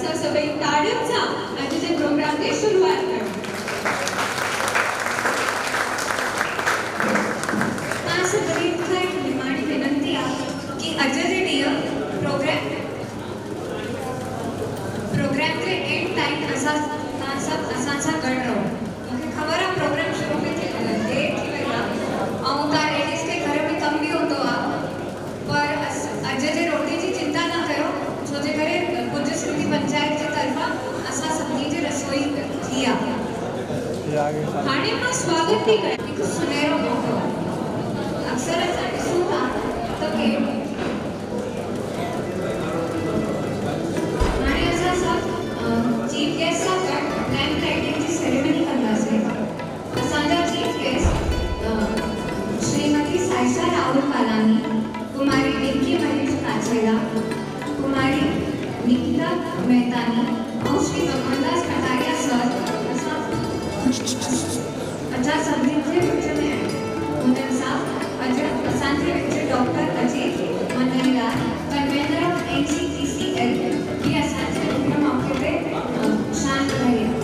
असां सभई ताड़ियुनि सां अॼु जे प्रोग्राम जी शुरूआत कयूं। तव्हां सभिनी खां हिकु निमाणी विनंती आहे कि अॼु जे ॾींहुं प्रोग्राम जे एंड ताईं तव्हां सभु असां सां गॾु रहो। मूंखे ख़बर आहे प्रोग्राम शुरू में देरि थी वई आहे ऐं तव्हां लेडीज़ खे घर में कमु बि हूंदो आहे, पर अॼु जे रोटी जी चिंता न कयो, छो जे करे कुझु सिंधी पंचायत जे तरफ़ां असां सभिनी जी रसोई थी आहे। हाणे मां स्वागत थी कयां हिकु सुनहरो मौक़ो। अक्सर असां ॾिसूं था त के हाणे असां सभु चीफ गेस्ट सां गॾु लैंप लाइटिंग जी सेरेमनी कंदासीं। असांजा चीफ गेस्ट श्रीमती साइसा राहुल कालानी, कुमारी रिंकी महेश काछेड़ा, कुमारी निकिता मेहतानी और श्री भगवनदास कटारिया सर असां सभिनी जे विच में आहिनि। उन्हनि सां अॼु असांजे विच doctor Ajit Manrilal, convenor of NCTCL भी असांजे हिन मौके ते शामिल रही आहे।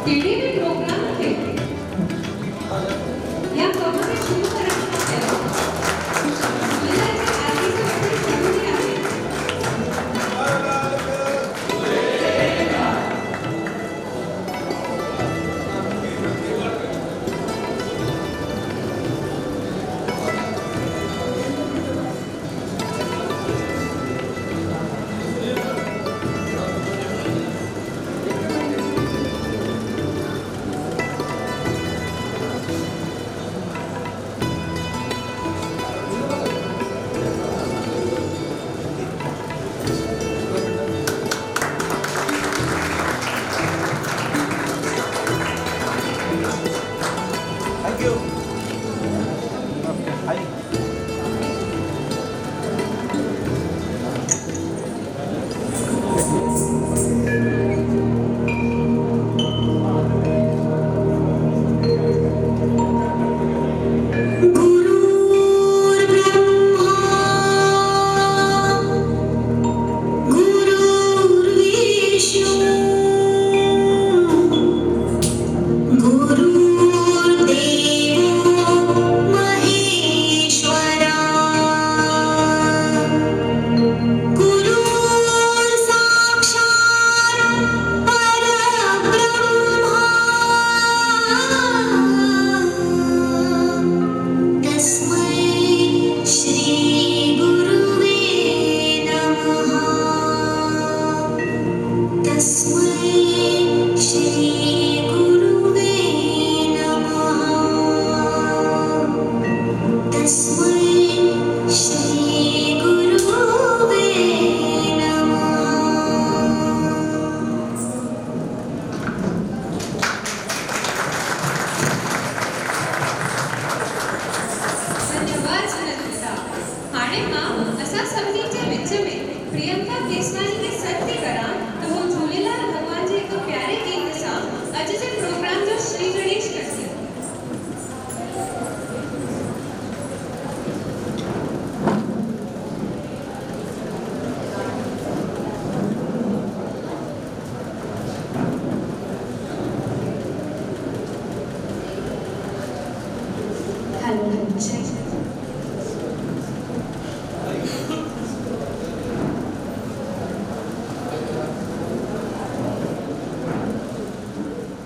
कहिड़े बि प्रोग्राम खे या कम खे शुरू करण खां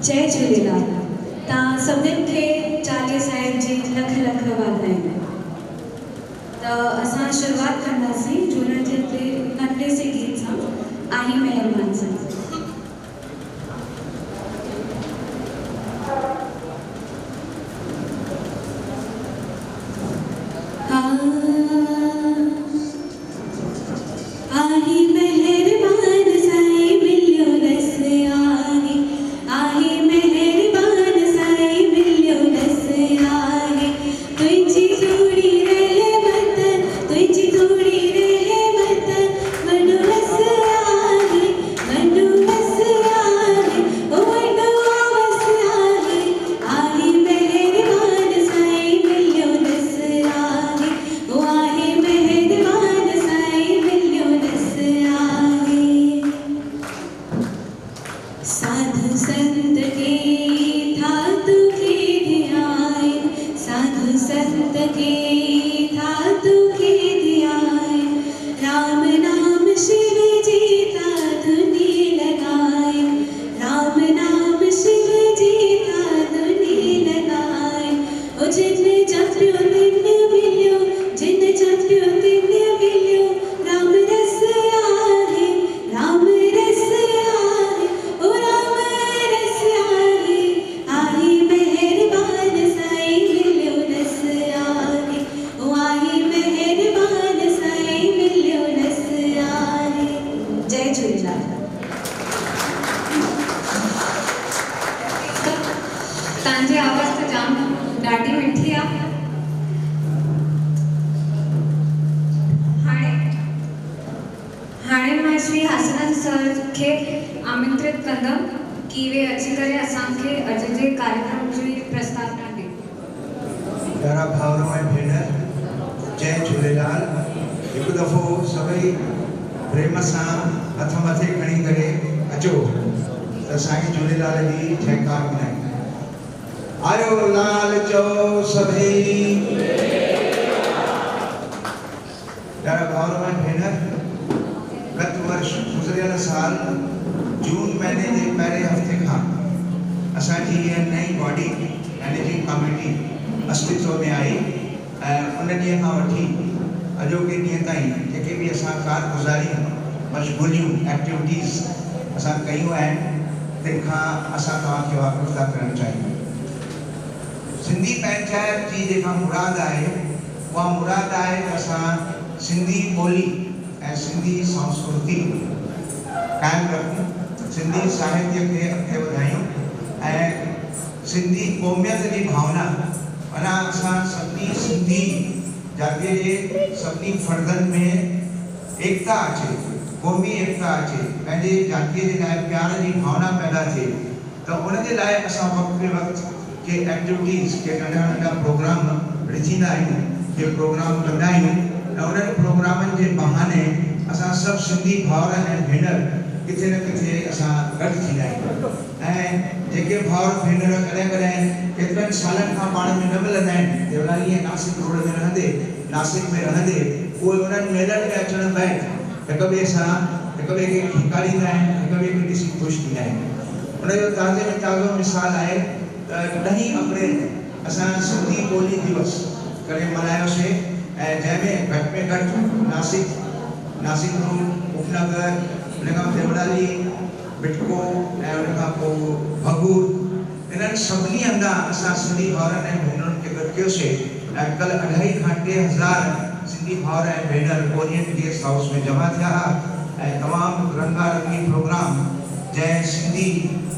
जय झूलेलाल। तव्हां सभिनीनि खे चालीहे साहिब जी लख लख वाधायूं। त असां शुरूआत कंदासीं झूलण जे नंढे से गीत सां, आही महिरबान सां। तुझी थोड़ी रहे वतन जय झूलेलाल। तव्हांजी आवाज़ त जाम ॾाढी मिठी आहे। हाणे मां श्री हासनाथ सर खे आमंत्रित कंदमि कि वे अची करे असांखे अॼु जे कार्यक्रम जी प्रस्तावना ॾे। प्यारा भाउर ऐं भेण, जय झूलेलाल। हिकु दफ़ो सभई प्रेम सां हथ मथे खणी करे अचो त साईं झूलेलाल जी जयकार मल्हायूं। आयो लाल चओ सभई। प्यारा भाउर ऐं भेण, गत वर्ष गुज़रियल साल जून महीने जे पहिरें हफ़्ते खां असांजी इहा नई बॉडी मैनेजिंग कमेटी अस्तित्व में आई ऐं उन ॾींहं खां वठी अॼोके ॾींहं ताईं जेके बि असां कारगुज़ारियूं मशगूलियूं एक्टिविटीज़ असां कयूं आहिनि तंहिंखां असां तव्हांखे वाक़ुफ़ु था करणु चाहियूं। सिंधी पंचायत जी जेका मुराद आहे उहा मुराद आहे त असां सिंधी ॿोली ऐं सिंधी संस्कृति क़ाइमु रखूं, सिंधी साहित्य खे अॻिते वधायूं ऐं सिंधी क़ौमियत जी भावना माना असां सभिनी सिंधी जातीअ जे सभिनी फ़र्दनि में एकता अचे, क़ौमी एकता अचे, पंहिंजे जातीअ जे लाइ प्यार जी भावना पैदा थिए त उन जे लाइ असां वक़्त बे वक़्तु के एक्टिविटीज़ के नंढा नंढा प्रोग्राम रचींदा आहियूं, के प्रोग्राम कंदा आहियूं ऐं उन्हनि प्रोग्रामनि जे बहाने असां सभु सिंधी भाउर ऐं भेनर किथे न किथे असां गॾु थींदा आहियूं ऐं जेके भाउर भेनर कॾहिं कॾहिं केतिरनि सालनि खां पाण में न मिलंदा आहिनि, देवलाली ऐं नासिक रोड में रहंदे, नासिक में रहंदे उहे उन्हनि मेलनि में अचण बैदि हिक ॿिए सां हिक ॿिए खे ठीकारींदा आहिनि, हिक ॿिए खे ॾिसी ख़ुशि थींदा आहिनि। उनजो ताज़े में ताज़ो मिसाल आहे त 9 अप्रैल असां सिंधी ॿोली दिवस करे मल्हायोसीं ऐं जंहिंमें घटि में घटि नासिक रोड, उपनगर, उनखां देवलाली, बिटको ऐं उनखां पोइ भगूर, इन्हनि सभिनी हंधा असां सिंधी भाउरनि ऐं भेनरुनि खे गॾु कयोसीं ऐं कल्ह 2.5 खां 3,000 सिंधी भाउर ऐं भेनर ओरिएंट गेस्ट हाउस में जमा थिया ऐं तमामु रंगारंगी प्रोग्राम जंहिं सिंधी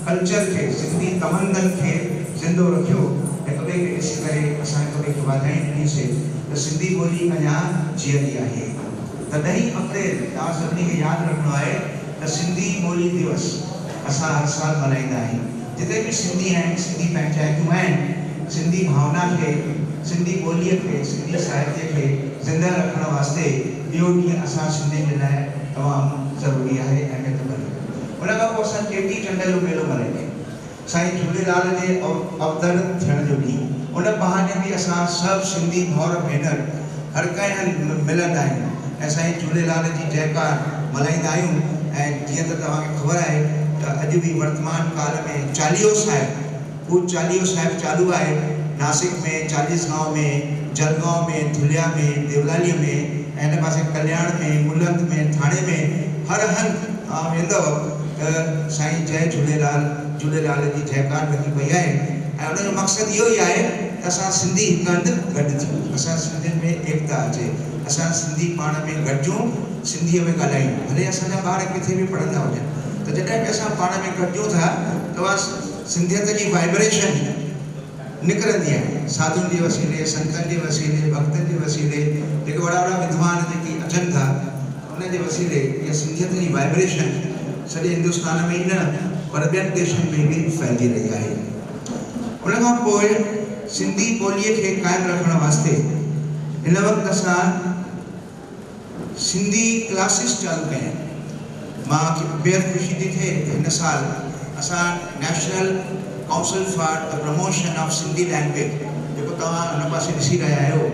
कल्चर खे, सिंधी तमंदनि खे ज़िंदो रखियो, हिक ॿिए खे ॾिसी करे असां हिक ॿिए खे वाधायूं ॾिनीसीं त सिंधी ॿोली अञा जीअंदी आहे। त 9 अप्रैल तव्हां सभिनी खे यादि रखिणो आहे त सिंधी ॿोली दिवस असां हर साल मल्हाईंदा आहियूं। जिते बि सिंधी आहिनि, सिंधी पंचायतूं आहिनि, सिंधी भावना खे, सिंधी ॿोलीअ खे, सिंधी साहित्य खे ज़िंदा रखण वास्ते इहो ॾींहुं असां सिंधियुनि जे लाइ तमामु ज़रूरी आहे, अहमियत भरियो। उन खां पोइ असां चेटीचंड जो मेलो मल्हाईंदा आहियूं, साईं झूलेलाल जे अवतरण थियण जो ॾींहुं। उन बहाने बि असां सभु सिंधी भाउर भेनर हर कंहिं हंधि मिलंदा आहियूं ऐं साईं झूलेलाल जी जयकार मल्हाईंदा आहियूं। ऐं जीअं त तव्हांखे ख़बर आहे त अॼु बि वर्तमान काल में चालीहो साहिब, उहो चालीहो साहिब चालू आहे नासिक में, चालीसगांव में, जलगांव में, धुलिया में, देवलालीअ में ऐं हिन पासे कल्याण में, मुलंद में, थाणे में, हर हंधि तव्हां वेंदव त साईं जय झूलेलाल जी जयकार लॻी पई आहे ऐं उनजो मक़सदु इहो ई आहे त असां सिंधी हिकु हंधि गॾु थियूं, असां सिंधियुनि में एकता अचे, असां सिंधी पाण में गॾिजूं, सिंधीअ में ॻाल्हायूं। भले असांजा ॿार किथे बि पढ़ंदा हुजनि त जॾहिं बि असां पाण में गॾिजूं था त उहा सिंधियत जी वाइब्रेशन निकिरंदी आहे, साधुनि जे वसीले, संतनि जे वसीले, भक्तनि जे वसीले, जेके वॾा वॾा विद्वान जेके अचनि था उन जे वसीले इहा सिंधियत जी वाइब्रेशन सॼे हिंदुस्तान में ई न पर ॿियनि देशनि में बि फैलिजी रही आहे। उन खां पोइ सिंधी ॿोलीअ खे क़ाइमु रखण वास्ते हिन वक़्तु असां सिंधी क्लासिस चालू कया आहिनि। मूंखे बेहद ख़ुशी थी थिए हिन साल असां national council for the promotion of Sindhi language, जेको तव्हां हुन पासे ॾिसी रहिया आहियो,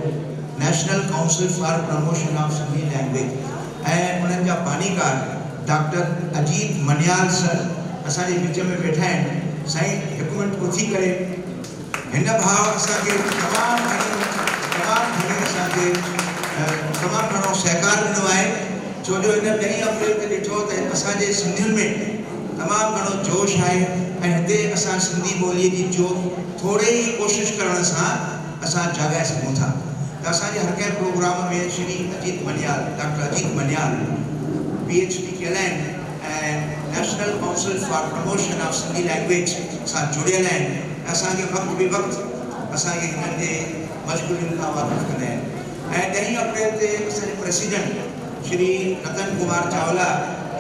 national council for promotion of Sindhi language ऐं उन्हनि जा बानीकार डॉक्टर अजीत मनियाल सर असांजे विच में वेठा आहिनि। साईं हिकु मिंट उथी करे हिन भाव असांखे तमामु घणो सहकार ॾिनो आहे, छो जो हिन 2 अप्रैल ते ॾिठो त असांजे सिंधियुनि में तमामु घणो जोश आहे ऐं हिते असां सिंधी ॿोलीअ जी जोत थोरे ई कोशिशि करण सां असां जाॻाए सघूं था। त असांजे हर कंहिं प्रोग्राम में श्री अजीत मनियाल, डॉक्टर अजीत मनियाल PhD कयल आहिनि national council for promotion of Sindhi language सां जुड़ियल आहिनि। असांखे वक़्त बि वक़्त असांखे हिननि जे मशगूलियुनि खां वाक़ुफ़ु कंदा आहिनि। ऐं 10 अप्रैल ते असांजे प्रेसिडेंट श्री रतन कुमार चावला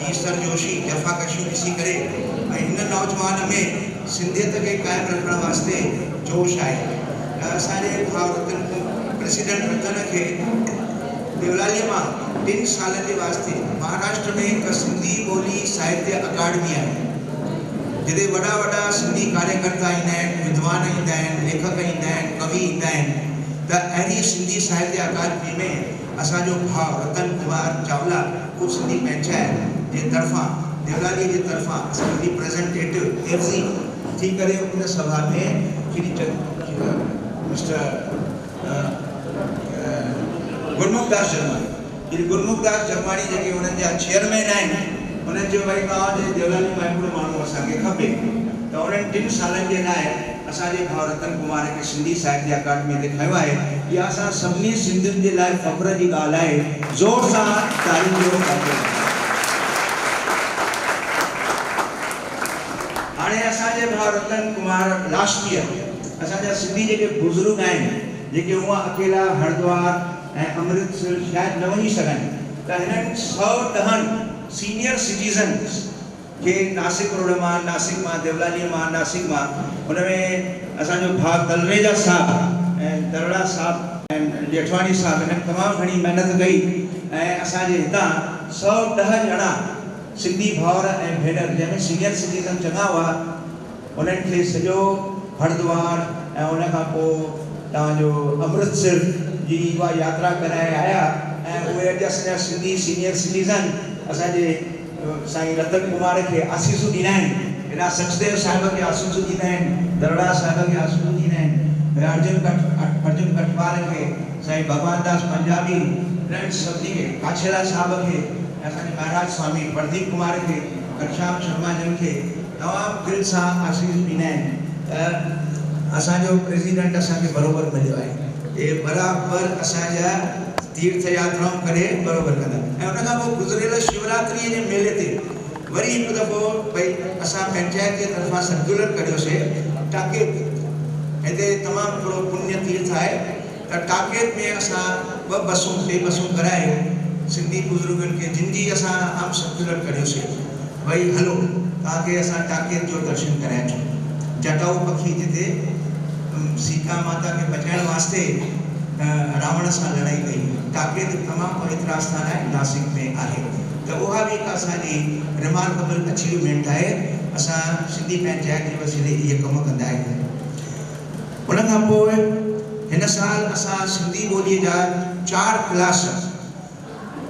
जी सरजोशी जफ़ाकशी ॾिसी करे ऐं हिन नौजवान में सिंधियत खे क़ाइमु रखण वास्ते जोश आहे। असांजे भाउ रतन प्रेसिडेंट रतन खे देवलालीअ मां 3 सालनि जे वास्ते महाराष्ट्र में हिकु सिंधी ॿोली साहित्य अकाडमी आहे, जिते वॾा वॾा सिंधी कार्यकर्ता ईंदा आहिनि, विद्वान ईंदा आहिनि, लेखक ईंदा आहिनि, कवि ईंदा आहिनि। त अहिड़ी सिंधी साहित्य अकादमी में असांजो भाउ रतन कुमार चावला को सिंधी पंचायत जे तरफ़ां देवलाली जे तरफ़ां असांजो रिप्रेज़ेंटेटिव एफसी थी करे उन सभा में मिस्टर गुरमुखदास जरमाणी, श्री गुरमुखदास जरमाणी जेके उन्हनि जा चेयरमैन आहिनि, उन्हनि जो वरी गांव जे देवलाली मां हिकिड़ो माण्हू असांखे खपे। त उन्हनि 3 सालनि जे लाइ असांजे भाउ रतन कुमार खे सिंधी साहित्य अकादमी ते खंयो आहे। इहा असां सभिनी सिंधियुनि जे लाइ फ़ख्र जी ॻाल्हि आहे। ज़ोर सां तालियुनि जो हाणे असांजे भाउ रतन कुमार लास्ट ईयर असांजा सिंधी जेके बुज़ुर्ग आहिनि, जेके उहा अकेला हरिद्वार ऐं अमृतसर शायदि न वञी सघनि, त हिननि 110 सीनियर सिटीज़न्स खे नासिक रोड मां, नासिक मां, देवलाली मां, नासिक मां, उनमें असांजो भाउ तलरेजा साहब ऐं दरड़ा साहब ऐं जेठवानी साहब हिननि तमामु घणी महिनत कई ऐं असांजे हितां 110 ॼणा सिंधी भाउर ऐं भेनर, जंहिंमें सीनियर सिटीज़न चङा हुआ, उन्हनि खे सॼो हरिद्वार ऐं उन खां पोइ तव्हांजो अमृतसर जी उहा यात्रा कराए आया। ऐं उहे अॼु असांजा सिंधी सीनियर सिटीज़न असांजे साईं रतन कुमार खे आसीसूं ॾींदा आहिनि। हेॾा सचदेव साहिब खे आसीसूं ॾींदा आहिनि, दरड़ा साहिब खे आसीसूं ॾींदा आहिनि, अर्जुन कटवाल खे, साईं भगवान दास पंजाबी, हिननि सभिनी खे, काछेला साहिब खे, असांजे महाराज स्वामी प्रदीप कुमार खे, घनश्याम शर्मा जन खे तमामु दिलि सां आसीसूं ॾींदा आहिनि। त असांजो प्रेसिडेंट असांखे बराबरि मिलियो आहे। ये बराबरि असांजा तीर्थ यात्राऊं करे बराबरि कंदा। ऐं उन खां पोइ गुज़िरियल शिवरात्रीअ जे मेले ते वरी हिकु दफ़ो भई असां पंचायत जे तरफ़ां सर्कुलर करियोसीं टाकेत, हिते तमामु थोरो पुण्य तीर्थ आहे, त टाकेत में असां 2 बसूं 3 बसूं कराए सिंधी बुज़ुर्गनि खे, जिन जी असां आम सर्कुलर करियोसीं भई हलो तव्हांखे असां टाकेत जो दर्शन कराए अचूं। जटाऊ पखी जिते सीता माता खे बचाइण वास्ते रावण सां लड़ाई कई, टाकेत तमामु पवित्र आस्थान आहे, नासिक में आहे। त उहा बि हिकु असांजी रिमार्केबल अचीवमेंट आहे। असां सिंधी पंचायत जे वसीले इहे कम कंदा आहियूं। उन खां पोइ हिन साल असां सिंधी ॿोलीअ जा 4 क्लास,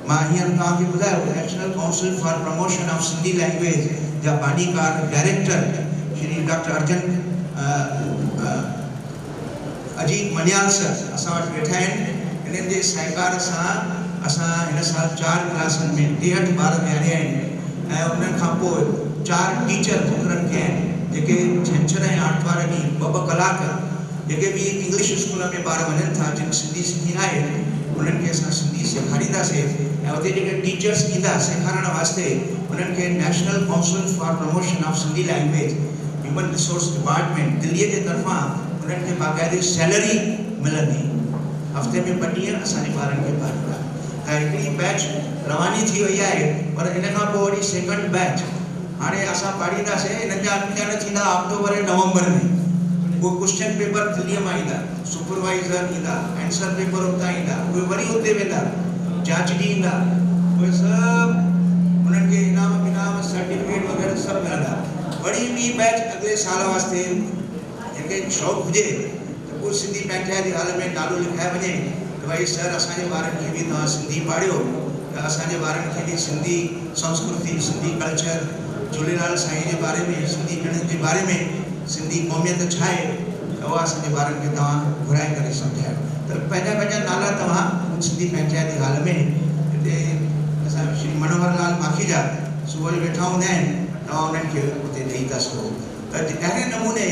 मां हींअर तव्हांखे ॿुधायो, national council for promotion of Sindhi language जा बानीकार director Shri doctor Ajit Maniyal sir असां वटि वेठा आहिनि। हिननि जे सहकार सां असां हिन साल 4 क्लासनि में 63 ॿार विहारिया आहिनि ऐं उन खां पोइ 4 टीचर मुक़ररु कया आहिनि, जेके छंछरु ऐं आर्तवार ॾींहुं 2-2 कलाक जेके बि इंग्लिश स्कूल में ॿार वञनि था, जिन सिंधी सिखी आहे, उन्हनि खे असां सिंधी सेखारींदासीं। ऐं उते जेके टीचर्स ईंदा सेखारण वास्ते, उन्हनि खे national council for promotion of Sindhi language human resource department दिल्लीअ जे तरफ़ां उन्हनि खे बाक़ाइदे सैलरी मिलंदी। हफ़्ते में 2 ॾींहं असांजे ॿारनि खे पढ़ाईंदा। ऐं हिकिड़ी बैच रवानी थी वई आहे, पर इन खां पोइ वरी 2nd बैच हाणे असां पाढ़ींदासीं। हिननि जा इम्तिहान थींदा अक्टूबर ऐं नवंबर में। उहे क्वेश्चन पेपर दिल्लीअ मां ईंदा, सुपरवाइज़र ईंदा, आंसर पेपर उतां ईंदा, उहे वरी उते वेंदा, जांच ॾी ईंदा, उहे सभु उन्हनि खे इनाम सर्टिफिकेट वग़ैरह सभु मिलंदा। वरी ॿी बैच अॻिले साल वास्ते जंहिंखे शौक़ु हुजे त पोइ सिंधी पंचायत जे हाल में नालो लिखाए वञे त भई सर असांजे ॿारनि खे बि तव्हां सिंधी पाढ़ियो, त असांजे ॿारनि खे बि सिंधी संस्कृति, सिंधी कल्चर, झूलेलाल साईं जे बारे में, सिंधी ॾिणनि जे बारे में, सिंधी क़ौमियत छा आहे, त उहा असांजे ॿारनि खे तव्हां घुराए करे सम्झायो। त पंहिंजा नाला तव्हां सिंधी पंचायत जे हाल में हिते असां श्री मनोहर लाल माखीजा सुबुह जो वेठा हूंदा आहिनि, तव्हां उन्हनि खे उते ॾेई था सघो। त अहिड़े नमूने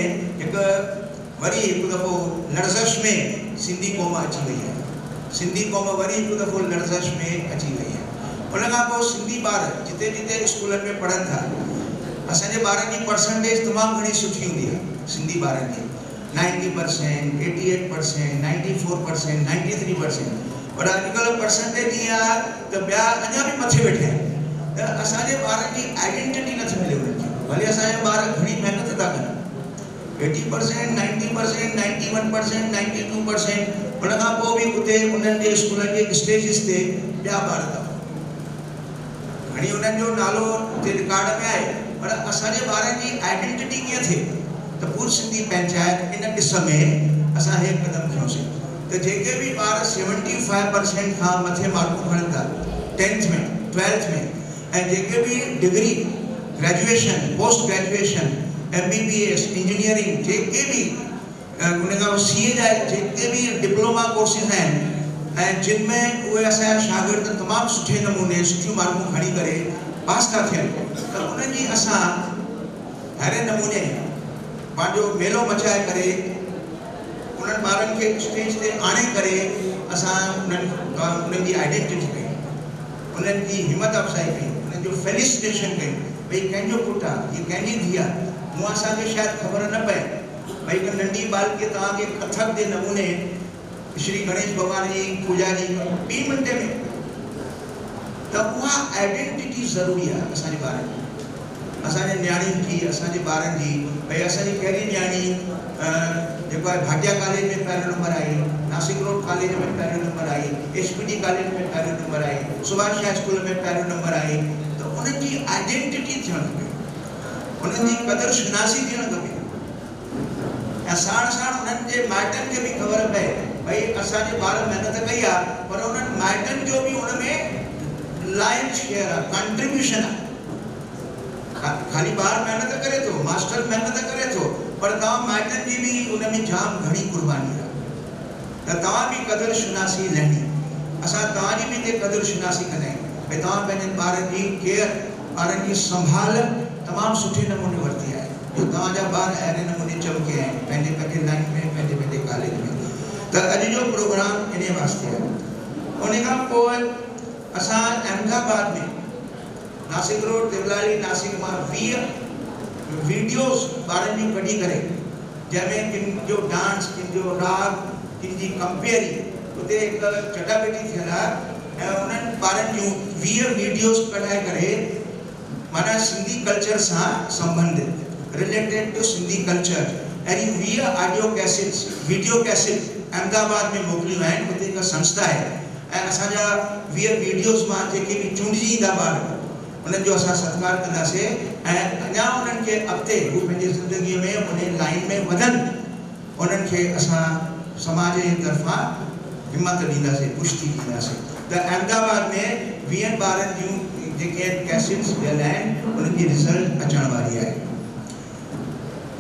वरी हिकु दफ़ो लड़ज़श में सिंधी क़ौम अची वई आहे। सिंधी क़ौम वरी हिकु दफ़ो लड़ज़श में अची वई आहे। उन खां पोइ सिंधी ॿार जिते जिते स्कूलनि में पढ़नि था, असांजे ॿारनि जी परसेंटेज तमामु घणी सुठी हूंदी आहे सिंधी ॿारनि जी, 90%, 88%, 94%, 93%। पर अॼुकल्ह परसेंटेज ईअं आहे त ॿिया अञा बि मथे वेठा आहिनि। त असांजे ॿारनि जी आइडेंटिटी नथी मिले उन्हनि खे। भले असांजा ॿार घणी महिनत था कनि, 80%, 90%, 91%, 92%, उन खां पोइ बि उते उन्हनि जे स्कूलनि जे स्टेजिस ते ॿिया ॿार था। घणी उन्हनि जो नालो उते रिकॉर्ड में आहे, पर असांजे ॿारनि जी आइडेंटिटी कीअं थिए? त भूत सिंधी पंचायत इन ॾिस में असां हे क़दम खयोंसीं त जेके बि ॿार 75% खां मथे मार्कूं खणनि था 10th में 12th में, ऐं जेके बि degree, graduation, post graduation, MBBS, engineering, जेके बि उन खां CA जा जेके बि डिप्लोमा कोर्सिस आहिनि ऐं जिन में उहे असांजा शागिर्द तमामु सुठे नमूने सुठियूं मार्कूं खणी करे पास था थियनि, त उन्हनि जी असां अहिड़े नमूने पंहिंजो मेलो मचाए करे उन्हनि ॿारनि खे स्टेज ते आणे करे असां उन्हनि जी आइडेंटिटी कई, उन्हनि जी हिमत अफ़ज़ाई कई, उन्हनि जो फेलिसिटेशन कई, भई कंहिंजो पुटु आहे, हीअ कंहिंजी धीउ आहे। मूं असांखे शायदि ख़बर न पए भई हिकु नंढी बालकीअ तव्हांखे कथक जे नमूने श्री गणेश भॻवान जी पूॼा जी 2 मिंटे में, त उहा आइडेंटिटी ज़रूरी आहे असांजे ॿारनि जी, असांजे न्याणियुनि जी, असांजे ॿारनि जी। भई असांजी कहिड़ी न्याणी जेको आहे भाटिया कॉलेज में पहिरियों नंबर आई, नासिक रोड कॉलेज में पहिरियों नंबर आई, HPD कॉलेज में पहिरियों नंबर आई, सुभाष शाह स्कूल में पहिरियों नंबर आई। त उन्हनि जी आइडेंटिटी थियणु खपे, उन्हनि जी क़दुरु शुनासी थियणु खपे, ऐं साण साण उन्हनि जे माइटनि खे बि ख़बर पए भई असांजे ॿार महिनत कई आहे, पर उन्हनि माइटनि जो बि उन में लाइक शेयर आहे, कंट्रीब्यूशन आहे। खाली ॿार महिनत करे थो, मास्टर महिनत करे थो, पर तव्हां माइटनि जी बि उन में जाम घणी कुर्बानी आहे। त तव्हां बि क़दुरु शुनासी लहणी, असां तव्हांजी बि हिते क़दुरु शुनासी कंदा आहियूं भई तव्हां पंहिंजे ॿारनि जी केयर, ॿारनि जी संभाल तमामु सुठे नमूने वरिती आहे, जो तव्हांजा ॿार अहिड़े नमूने चमके आहिनि पंहिंजे पंहिंजे लाइन में, पंहिंजे पंहिंजे कॉलेज में। त अॼु जो प्रोग्राम इन वास्ते आहे। उन खां पोइ असां अहमदाबाद में नासिक रोड देवलाली नासिक मां 20 वीडियोस ॿारनि जूं कढी करे, जंहिंमें किन जो डांस, किन जो राग, किन जी कंपेयरिंग, उते हिकु चटाभेटी थियल आहे ऐं उन्हनि ॿारनि जूं 20 वीडियोस कढाए करे माना सिंधी कल्चर सां संबंधित, रिलेटेड टू सिंधी कल्चर, अहिड़ी 20 audio cassettes, video cassette Ahmedabad में मोकिलियूं आहिनि। उते हिकु संस्था आहे ऐं असांजा 20 वीडियोस मां जेके बि चूंडिजी ईंदा ॿार, उन्हनि जो असां सत्कार कंदासीं ऐं अञा उन्हनि खे अॻिते हू पंहिंजी ज़िंदगीअ में उन लाइन में वधनि, उन्हनि खे असां समाज जे तरफ़ां हिमत ॾींदासीं, पुष्टि ॾींदासीं। त अहमदाबाद में 20 ॿारनि जूं जेके कैसेट्स ॾियल आहिनि, उन्हनि जी रिज़ल्ट अचण वारी आहे।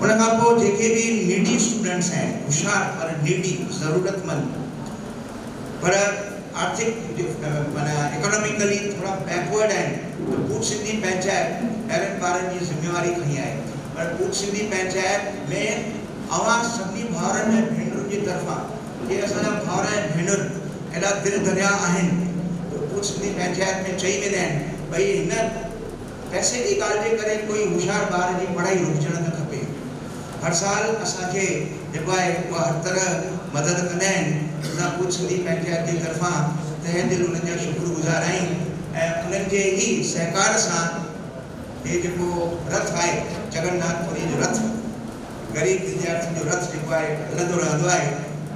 उन खां पोइ जेके बि नीडी स्टूडेंट्स आहिनि, होशियार पर नीडी, ज़रूरतमंद पर आर्थिक माना इकोनॉमिकली थोड़ा बैकवर्ड आहिनि, त भूत सिंधी पंचायत अहिड़नि ॿारनि जी ज़िम्मेवारी खणी आहे। पर भूत सिंधी पंचायत में अवां सभिनी भाउरनि ऐं भेनरुनि जी तरफ़ां, जे असांजा भाउर ऐं भेनर एॾा दिलि दरिया आहिनि, त भूत सिंधी पंचायत में चई वेंदा आहिनि भई हिन पैसे जी ॻाल्हि जे करे कोई होशियार ॿार जी पढ़ाई रुकजणु न खपे। हर साल असांखे जेको आहे उहा हर तरह मदद कंदा आहिनि। असां भूत सिंधी पंचायत जी तरफ़ां तहे दिलि उन्हनि जा शुक्रगुज़ार आहियूं ऐं उन्हनि जे ई सहकार सां हे जेको रथ आहे, जगन्नाथपुरी जो रथ, ग़रीब विद्यार्थियुनि जो रथ जेको आहे हलंदो रहंदो आहे।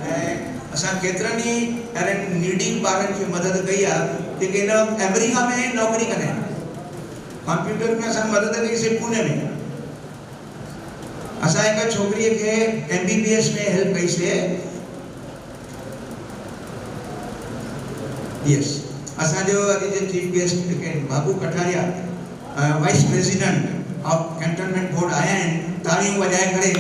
ऐं असां केतिरनि ई अहिड़नि नीडी ॿारनि खे मदद कई आहे जेके हिन वक़्तु अमेरिका में नौकरी कंदा आहिनि। कंप्यूटर में असां मदद कईसीं पुणे में, असां हिकु छोकिरीअ खे MBBS में हेल्प कईसीं। यस, असांजो अॼु जे chief guest J K Babu Kathariya, vice president of cantonment board आया आहिनि, तालियूं वॼाए करे।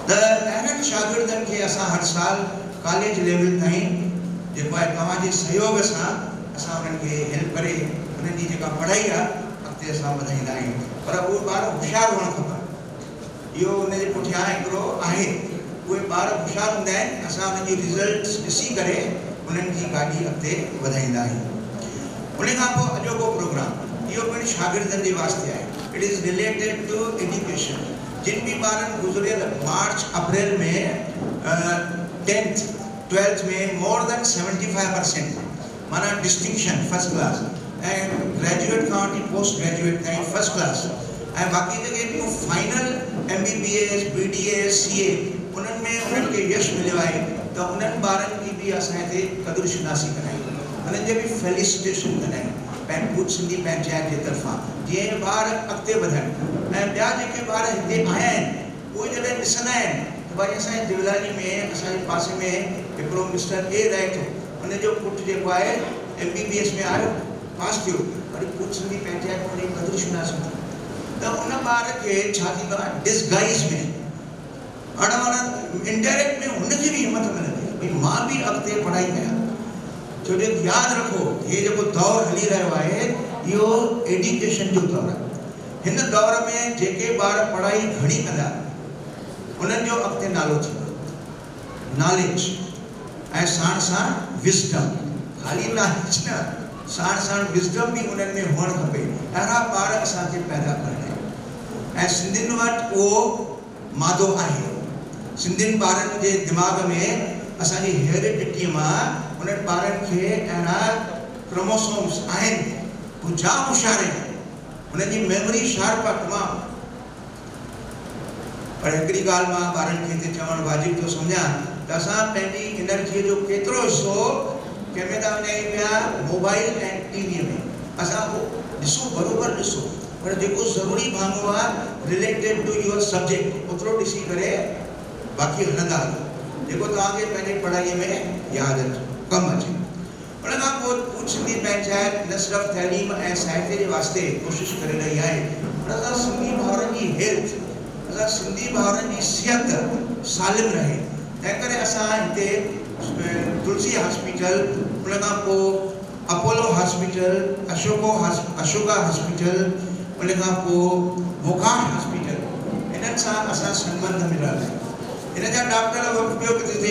त अहिड़नि शागिर्दनि खे असां हर साल कॉलेज लेवल ताईं जेको आहे तव्हांजे सहयोग सां असां उन्हनि खे हेल्प करे उन्हनि जी जेका पढ़ाई आहे अॻिते असां वधाईंदा आहियूं। पर उहे ॿार होशियार हुअणु खपनि, इहो उनजे पुठियां हिकिड़ो आहे। उहे ॿार होशियारु हूंदा आहिनि, असां उन्हनि जी रिज़ल्ट्स ॾिसी करे उन्हनि जी गाॾी अॻिते वधाईंदा आहियूं। उन खां पोइ अॼोको प्रोग्राम इहो पिणु शागिर्दनि जे वास्ते आहे। It is related to education. जिन भी ॿारनि गुज़िरियल मार्च अप्रैल में 10th 12th में मोर देन 75% माना डिस्टिंक्शन फर्स्ट क्लास ऐं ग्रेजुएट खां वठी पोस्ट ग्रेजुएट ताईं फर्स्ट क्लास ऐं बाक़ी जेके ॿियूं फाइनल MBBS BDS CA उन्हनि में उन्हनि खे यश मिलियो आहे, त उन्हनि ॿारनि जी बि असां हिते क़दुरु शिनासी कंदा आहियूं, उन्हनि जे बि फेलिसिटेशन कंदा आहियूं भूत सिंधी पंचायत जे तरफ़ां, जीअं ॿार अॻिते वधनि। ऐं ॿिया जेके ॿार हिते आया आहिनि उहे जॾहिं ॾिसंदा आहिनि त भई असांजे दिवलानी में असांजे पासे में हिकिड़ो मिस्टर A रहे थो, उनजो पुटु जेको आहे MBBS में आयो पास थियो, वरी भूत सिंधी पंचायत में क़दुरु शिनासी थी, त उन ॿार खे छा थींदो आहे डिस्गाइज़ में इनडायरेक्ट में हुनखे बि हिमत मिलंदी भई मां बि अॻिते पढ़ाई कयां। छो जो यादि रखो हे जेको दौर हली रहियो आहे इहो एजुकेशन जो दौर आहे। हिन दौर में जेके ॿार पढ़ाई घणी कंदा उन्हनि जो अॻिते नालो थींदो, नॉलेज ऐं साण साण विज़डम, ख़ाली नॉलेज न, साण साण विज़डम बि उन्हनि में हुअणु खपे। अहिड़ा ॿार असांखे पैदा करणा आहिनि ऐं सिंधियुनि वटि उहो मादो आहे। सिंधियुनि ॿारनि जे दिमाग़ में असांजी हेरिडिटीअ मां उन्हनि ॿारनि खे अहिड़ा क्रोमोसोम्स आहिनि, हू जाम होशियारु आहिनि, उन्हनि जी मेमोरी शार्प आहे तमामु। पर हिकिड़ी ॻाल्हि मां ॿारनि खे हिते चवणु वाजिबु थो सम्झां त असां पंहिंजी एनर्जीअ जो केतिरो हिसो कंहिंमें था विञायूं पिया मोबाइल ऐं टीवीअ में। असां उहो ॾिसो, बराबरि ॾिसो, पर जेको ज़रूरी भाङो आहे रिलेटेड टू योर सब्जेक्ट ओतिरो ॾिसी करे बाक़ी हलंदा हलो, जेको तव्हांखे पंहिंजी पढ़ाईअ में यादि कमु अचे। उन खां पोइ भूत सिंधी पंचायत न सिर्फ़ु तइलीम ऐं साहित्य जे वास्ते कोशिशि करे रही आहे, पर असां सिंधी भाउरनि जी हेल्थ, असां सिंधी भाउरनि जी सिहत सालिम रहे, तंहिं करे असां हिते तुलसी हॉस्पिटल, उन खां पोइ अपोलो हॉस्पिटल, अशोका हॉस्पिटल, उन खां पोइ वोकाट हॉस्पिटल, इन्हनि सां असां संबंध में रहंदा आहियूं। इन जा डॉक्टर ॿियो किथे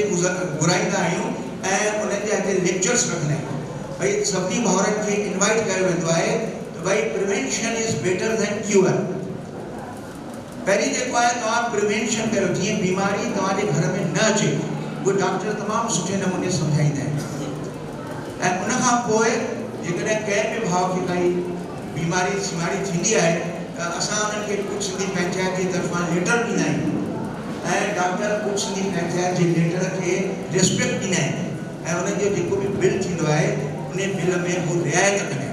घुराईंदा आहियूं ऐं उन्हनि जा हिते लेक्चर्स रखंदा आहियूं। भई सभिनी भाउरनि खे इनवाइट कयो वेंदो आहे त भई prevention is better than cure. पहिरीं जेको आहे तव्हां प्रिवेंशन कयो, जीअं बीमारी तव्हांजे घर में न अचे, उहे डॉक्टर तमामु सुठे नमूने सम्झाईंदा आहिनि। ऐं उन खां पोइ जेकॾहिं कंहिं बि भाउ खे काई बीमारी थींदी आहे त असां उन्हनि खे भूत सिंधी पंचायत जी तरफ़ां लेटर ॾींदा आहियूं ऐं डॉक्टर भूत सिंधी पंचायत जे लेटर खे रिस्पेक्ट ॾींदा आहिनि ऐं उन्हनि जो जेको बि बिल थींदो आहे उन बिल में हू रिआयत कंदा आहिनि।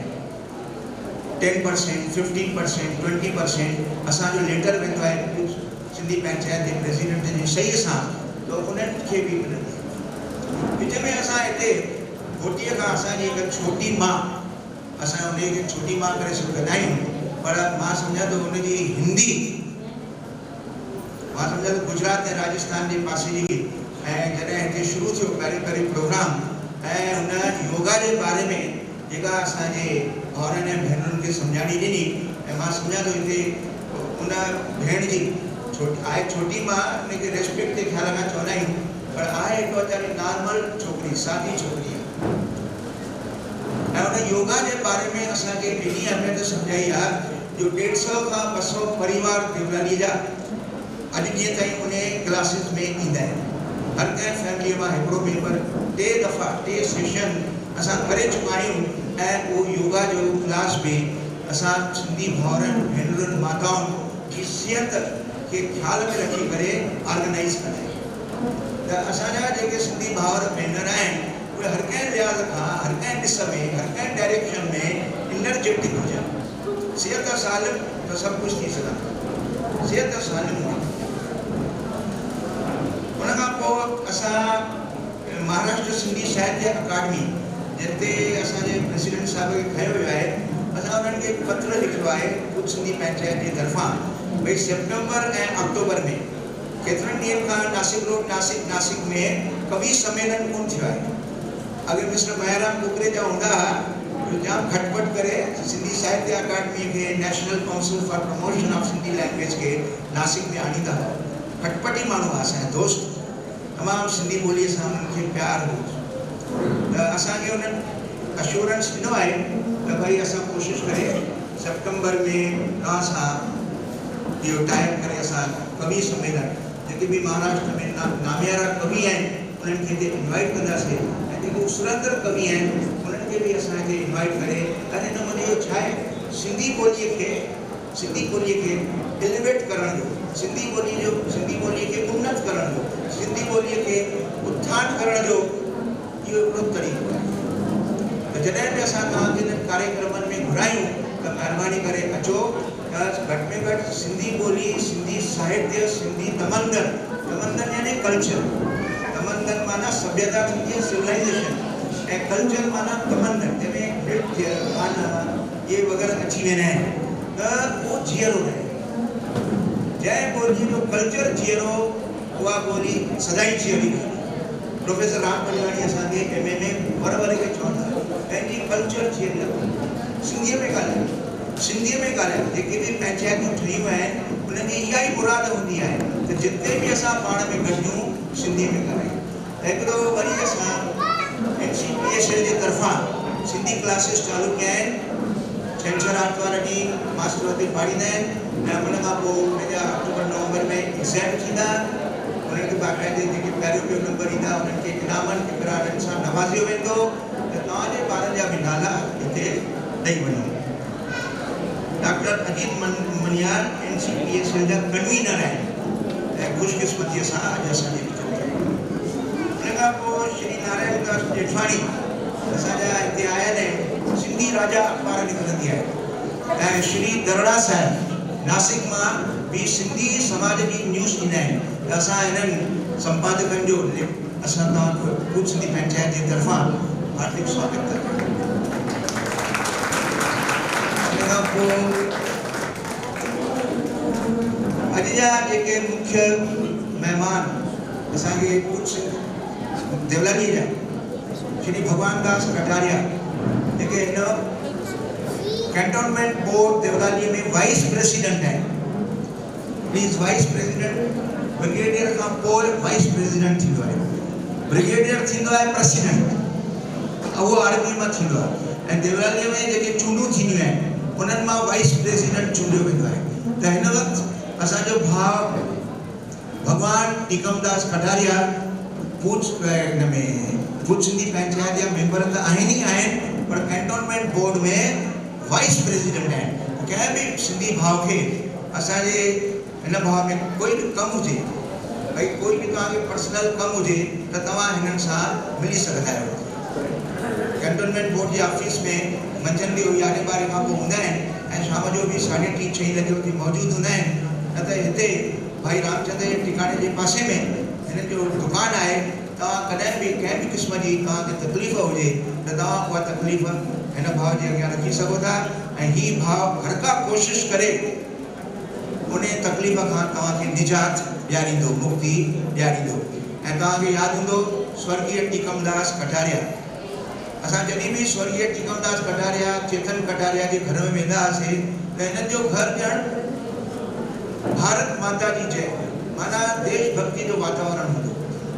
10%, 15%, 20% असांजो लेटर वेंदो आहे भूत सिंधी पंचायत जे प्रेसिडेंट जी सही सां, त उन्हनि खे बि मिलंदी। विच में असां हिते घोटीअ खां असांजी हिकु छोटी मां, असां उनखे छोटी मां करे सघंदा आहियूं, पर मां सम्झां थो उनजी हिंदी, मां सम्झां थो गुजरात ऐं राजस्थान जे पासे जी, ऐं जॾहिं हिते शुरू थियो पहिरीं प्रोग्राम ऐं हुन योगा जे बारे में जेका असांजे भाउरनि ऐं भेनरुनि खे सम्झाणी ॾिनी, ऐं मां सम्झां थो हिते उन भेण जी आहे छोटी मां, उनखे रेस्पेक्ट जे ख़्याल खां चवंदा आहियूं, पर आहे हिकु वीचारी नॉर्मल छोकिरी, सादी छोकिरी आहे। ऐं उन योगा जे बारे में असांखे एॾी अहमियत सम्झाई आहे जो 150 खां 200 परिवार देवलालीअ जा अॼु ॾींहं ताईं उन क्लासिस में ईंदा आहिनि। हर कंहिं फैमिलीअ मां हिकिड़ो मेंबर 3 दफ़ा 3 सेशन असां करे चुका आहियूं ऐं उहो योगा जो क्लास बि असां सिंधी भाउरनि भेनरुनि माताउनि जी सिहत खे ख़्याल में रखी करे ऑर्गेनाइज़ कंदा आहियूं। त असांजा जेके सिंधी भाउर भेनर आहिनि उहे हर कंहिं लिहाज़ खां, हर कंहिं ॾिस में, हर कंहिं डायरेक्शन में एनर्जेटिक हुजनि। सिहत सालिम त सभु कुझु थी सघंदो, सिहत सालिम हुजे। उन खां पोइ असां महाराष्ट्र सिंधी साहित्य अकादमी जिते असांजे प्रेसिडेंट साहिब खे खयो वियो आहे, असां उन्हनि खे पत्र लिखियो आहे भूत सिंधी पंचायत जे तरफ़ां भई सितंबर ऐं अक्टूबर में केतिरनि ॾींहंनि खां नासिक रोड नासिक में कवि सम्मेलन कोन थियो आहे। अॻे मिस्टर मायाराम कुकरेजा हूंदा हुआ, जाम खटपट करे सिंधी साहित्य अकादमी खे national council for promotion of Sindhi language खे नासिक में आणींदा हुआ। खटपटी माण्हू आहे असांजा दोस्त, तमामु सिंधी ॿोलीअ सां उन्हनि खे प्यार हो त असांखे उन्हनि अश्योरेंस ॾिनो आहे त भई असां कोशिशि करे सेप्टेंबर में तव्हां सां इहो टाइप करे असां कवि सम्मेलन जेके बि महाराष्ट्र में नामियारा कवि आहिनि उन्हनि खे हिते इनवाइट कंदासीं ऐं जेके उसरंदड़ कवि आहिनि उन्हनि खे बि असां हिते इनवाइट करे अने नमूने इहो छा आहे सिंधी ॿोलीअ खे एलिवेट करण जो सिंधी ॿोलीअ खे उन्नत करण जो सिंधी ॿोलीअ खे उत्थान करण जो इहो हिकिड़ो तरीक़ो आहे त जॾहिं बि असां तव्हांखे हिन कार्यक्रमनि में घुरायूं त महिरबानी करे अचो घटि में घटि सिंधी ॿोली सिंधी साहित्य सिंधी तमंदन यानी कल्चर तमंदन माना सभ्यता थींदी आहे सिविलाइजेशन ऐं कल्चर माना तमंदन जंहिंमें नृत्य गाना इहे वग़ैरह अची वेंदा आहिनि त उहो जीअरो रहे जंहिं ॿोलीअ जो कल्चर जीअरो उहा ॿोली सदाई जीअरी प्रोफेसर राम पंजवाणी असांखे MA में वर खे चवंदा पंहिंजी कल्चर जीअरी सिंधीअ में ॻाल्हायो जेके बि पंचायतूं ठहियूं आहिनि उन्हनि जी इहा ई मुराद हूंदी आहे त जिते बि असां पाण में गॾिजूं सिंधीअ में ॻाल्हायूं हिकिड़ो वरी असां NCPSL जे तरफ़ां सिंधी क्लासिस चालू कया आहिनि छंछरु आर्तवार ॾींहुं मास्टर हुते पाढ़ींदा आहिनि ऐं उन खां पोइ उनजा अक्टूबर नवंबर में एग्ज़ाम थींदा उन्हनि खे बाक़ाइदे जेके पहिरियों ॿियो नंबर ईंदा उन्हनि खे इनामनि किरारनि सां नवाज़ियो वेंदो त तव्हांजे ॿारनि जा बि नाला हिते ॾेई वञो डॉक्टर अजीत मनियार NCPSL जा कन्वीनर आहिनि ऐं ख़ुशकिस्मतीअ सां अॼु असांजे विच में उन खां पोइ श्री नारायण दास जेठवाणी असांजा हिते आयल आहिनि सिंधी राजा अख़बार निकिरंदी आहे ऐं श्री दरोड़ा साहिब नासिक मां बि सिंधी समाज जी न्यूज़ ॾींदा आहिनि त असां हिननि संपादकनि जो असां तव्हां भूत सिंधी पंचायत जे तरफ़ां हार्दिक स्वागत था कयूं हिन खां पोइ अॼु जा जेके मुख्य महिमान असांखे भूत सिंध देवलालीअ जा श्री भगवान दास कटारिया जेके हिन कैंटोनमेंट बोर्ड देवलालीअ में वाइस प्रेसिडेंट आहिनि प्लीज़ वाइस प्रेसिडेंट ब्रिगेडियर खां पोइ वाइस प्रेसिडेंट थींदो आहे ब्रिगेडियर थींदो आहे प्रेसिडेंट उहो आर्मी मां थींदो आहे ऐं देवलालीअ में जेके चूंडूं थींदियूं आहिनि उन्हनि मां वाइस प्रेसिडेंट चूंडियो वेंदो आहे त हिन वक़्तु असांजो भाउ भगवान टीकमदास कटारिया भूत सिंधी पंचायत जा मेंबर त आहिनि ई आहिनि पर कैंटोनमेंट बोर्ड में वाइस प्रेसिडेंट आहिनि कंहिं बि सिंधी भाउ खे असांजे हिन भाउ में कोई बि कमु हुजे भई कोई बि तव्हांखे पर्सनल कमु हुजे त तव्हां हिननि सां मिली सघंदा आहियो कैंटोनमेंट बोर्ड जे ऑफिस में मंझंदि जो 11-12 खां पोइ हूंदा आहिनि ऐं शाम जो बि 3:30-4 लॻे उते मौजूदु हूंदा आहिनि न त हिते भाई रामचंद्र जे टिकाणे जे पासे में हिननि जो दुकानु आहे तव्हां कॾहिं बि कंहिं बि क़िस्म जी तव्हांखे तकलीफ़ हुजे त तव्हां उहा तकलीफ़ हिन भाउ जे अॻियां रखी सघो था ऐं हीउ भाउ हर का कोशिशि करे उन तकलीफ़ खां तव्हांखे निजात ॾियारींदो मुक्ति ॾियारींदो ऐं तव्हांखे यादि हूंदो स्वर्गीय टीकमदास कटारिया असां जॾहिं बि स्वर्गीय टीकमदास कटारिया चेतन कटारिया जे घर में वेंदा हुआसीं त हिननि जो घर ॼण भारत माता जी जय माना देशभक्ति जो वातावरण हूंदो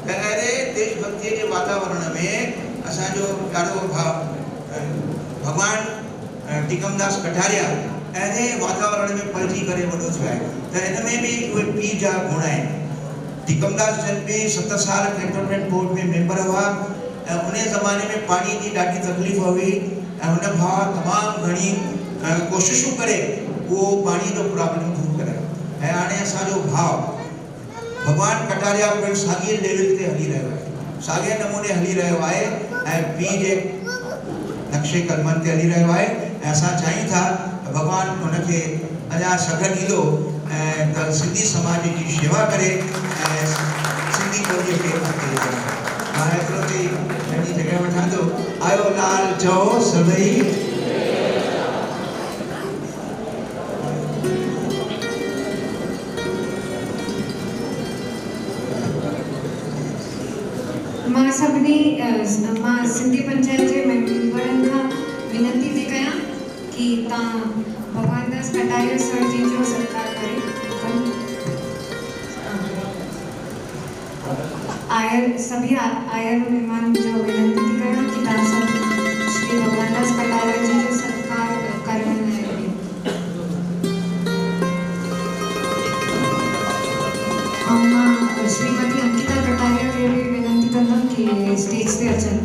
त अहिड़े देशभक्तीअ जे वातावरण में असांजो ॾाढो भाउ भगवान टीकमदास कटारिया अहिड़े वातावरण में पलिजी करे वॾो थियो आहे त हिन में बि उहे पीउ जा गुण आहिनि टीकमदास जन बि 7 साल कैंटोनमेंट बोर्ड में मेंबर हुआ ऐं उन ज़माने में पाणी जी ॾाढी तकलीफ़ हुई ऐं हुन भाउ तमामु घणी कोशिशूं करे उहो पाणी जो प्रॉब्लम दूर करे ऐं हाणे असांजो भाउ भगवान कटारिया पिणु साॻिए लेवल ते हली रहियो आहे साॻिए नमूने हली रहियो आहे ऐं पीउ जे नक्शे कदमनि ते हली रहियो आहे ऐं असां चाहियूं था त भगवान हुनखे अञा सघ ॾींदो ऐं त सिंधी समाज जी शेवा करे ऐं सिंधी ॿोलीअ खे अॻिते वधाए मां एतिरो चई पंहिंजी जॻह वठां थो आयो लाल चओ सभई मां सिंधी पंचायत जे मेंबरनि खां विनती थी कयां कि तव्हां भगवान दास कटारिया सर जी जो सत्कार करे आयो सभी आयल मेहमान जो विनंती थी करणा कि तव्हां सभु श्री भगवानदास कटारिया जी जो सत्कार करण लाइ ऐं मां श्रीमती अंकिता कटारिया खे बि विनंती कंदमि कि स्टेज ते अचनि।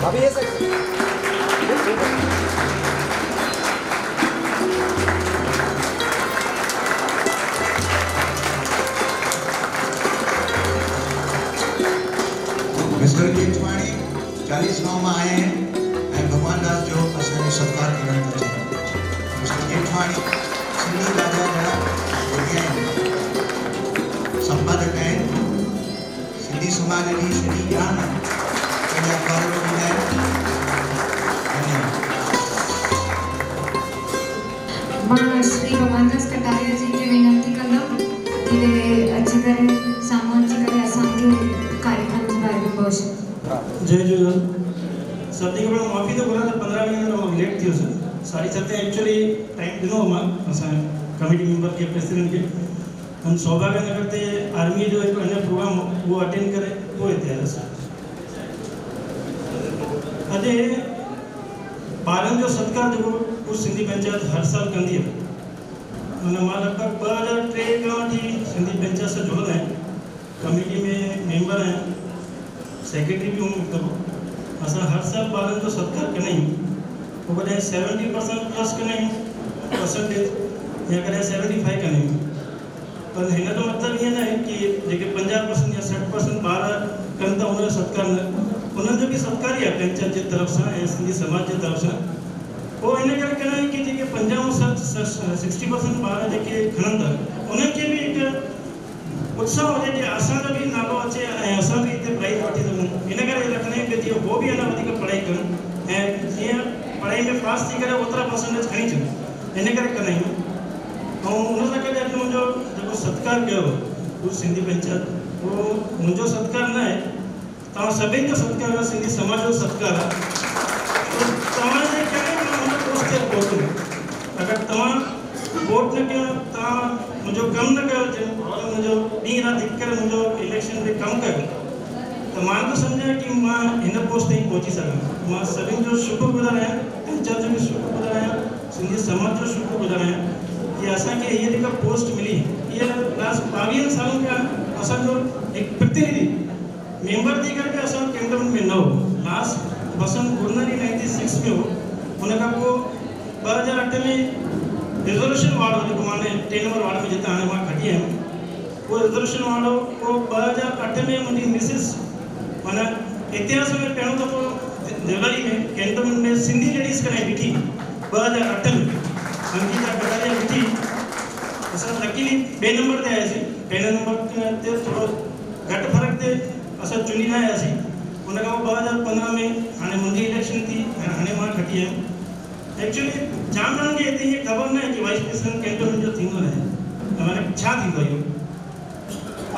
अभी ये सेक्शन मिस्टर जेठवाणी 40 गांव में आए हैं और भगवान दास जो असांजो सत्कार करण था चाहिए। मिस्टर जेठवाणी सिंधी राजा जरा संपादक हैं, सिंधी समाज जी सॼी ॼाण पंहिंजा अख़बार में ॾींदा आहिनि। मां श्री भगवानदास कटारिया जी खे विनंती कंदमि कि वे अची करे साम्हूं अची करे असांखे कार्यक्रम जे बारे में ॿुधाइनि। जय झूलेलाल। सभिनी खां माफ़ी थो घुरां त 15 मिनट लेट थी वियुसि। 7:30 एक्चुअली टाइम ॾिनो मां असां कमेटी मेंबर खे प्रेसिडेंट खे हम सौभाग्य नगर ते आर्मी जो हिकु अञा प्रोग्राम वो अटेंड करे पोइ हिते आयासीं। अॼु ॿारनि जो सत्कार जेको उहो सिंधी पंचायत हर साल कंदी आहे। माना मां लॻभॻि 2003 खां वठी सिंधी पंचायत सां जुड़ियल आहियां, कमेटी में मेंबर आहियां, सेक्रेटरी भी हूँ। मतलब असां हर साल ॿारनि जो सत्कार कंदा आहियूं। पोइ कॾहिं 70% प्लस कंदा आहियूं परसेंटेज या कॾहिं 75 कंदा आहियूं। पर हिन जो मतिलबु ईअं न आहे कि जेके 50% या 60% ॿार कनि था उनजो सत्कार न, उन्हनि जो बि सत्कार ई आहे पंचायत जे तरफ़ सां ऐं सिंधी समाज जे तरफ़ सां। पोइ इन करे कंदा आहियूं कि जेके 50-60% ॿार जेके खणनि था उन्हनि खे बि हिकु उत्साह हुजे कि असांजो बि नालो अचे ऐं असां बि हिते प्राइज़ वठी सघूं। इन करे रखंदा आहियूं कि जीअं उहो बि अञा वधीक पढ़ाई कनि ऐं जीअं पढ़ाई में पास थी करे ओतिरा परसेंटेज खणी अचनि। इन करे कंदा आहियूं। ऐं उन सां गॾु अॼु मुंहिंजो जेको सत्कार कयो उहो सिंधी पंचायत, उहो मुंहिंजो सत्कार न आहे, तव्हां सभिनि जो सत्कार आहे, सिंधी समाज जो सत्कार आहे। तव्हांजे करे मां हुन पोस्ट ते पहुतुमि। अगरि तव्हां वोट न कयो, तव्हां मुंहिंजो कमु न कयो, मुंहिंजो ॾींहुं राति हिकु करे मुंहिंजो इलेक्शन में कमु कयो, त मां त सम्झां कि मां हिन पोस्ट ताईं पहुची सघां। मां सभिनि जो शुक्रगुज़ार आहियां, पंचायत जो बि शुक्रगुज़ार आहियां, सिंधी समाज जो शुक्रगुज़ार आहियां कि असांखे हीअ जेका पोस्ट मिली, इहा लास्ट 22 सालनि खां असांजो हिकु प्रतिनिधि मेंबर थी करे असां कैंटोनमेंट में न हो। लास्ट बसंत गुरनानी 96 में हो। उन खां पोइ 2008 में रिजोल्यूशन वार्ड हो, जेको माने 3 नंबर वार्ड में जिते हाणे मां खटी आहियां, उहो रिजोल्यूशन वार्ड हो। पोइ 2008 में मुंहिंजी मिसिस माना इतिहास में पहिरियों दफ़ो देवली में कैंटोनमेंट में सिंधी लेडीज़ कॾहिं बीठी 2008 में अंकिता कटारिया बीठी। असां लकीली 2 नंबर ते आयासीं। 2 नंबर ते थोरो घटि फ़र्क़ु ते असां चुनी न आयासीं। उन खां पोइ 2015 में हाणे मुंहिंजी इलेक्शन थी, हाणे मां खटी आहियां। एक्चुअली जाम माण्हुनि खे हिते हीअ ख़बर न आहे कि वाइस प्रेसिडेंट कैंटोनमेंट जो थींदो न आहे, माने छा थींदो इहो।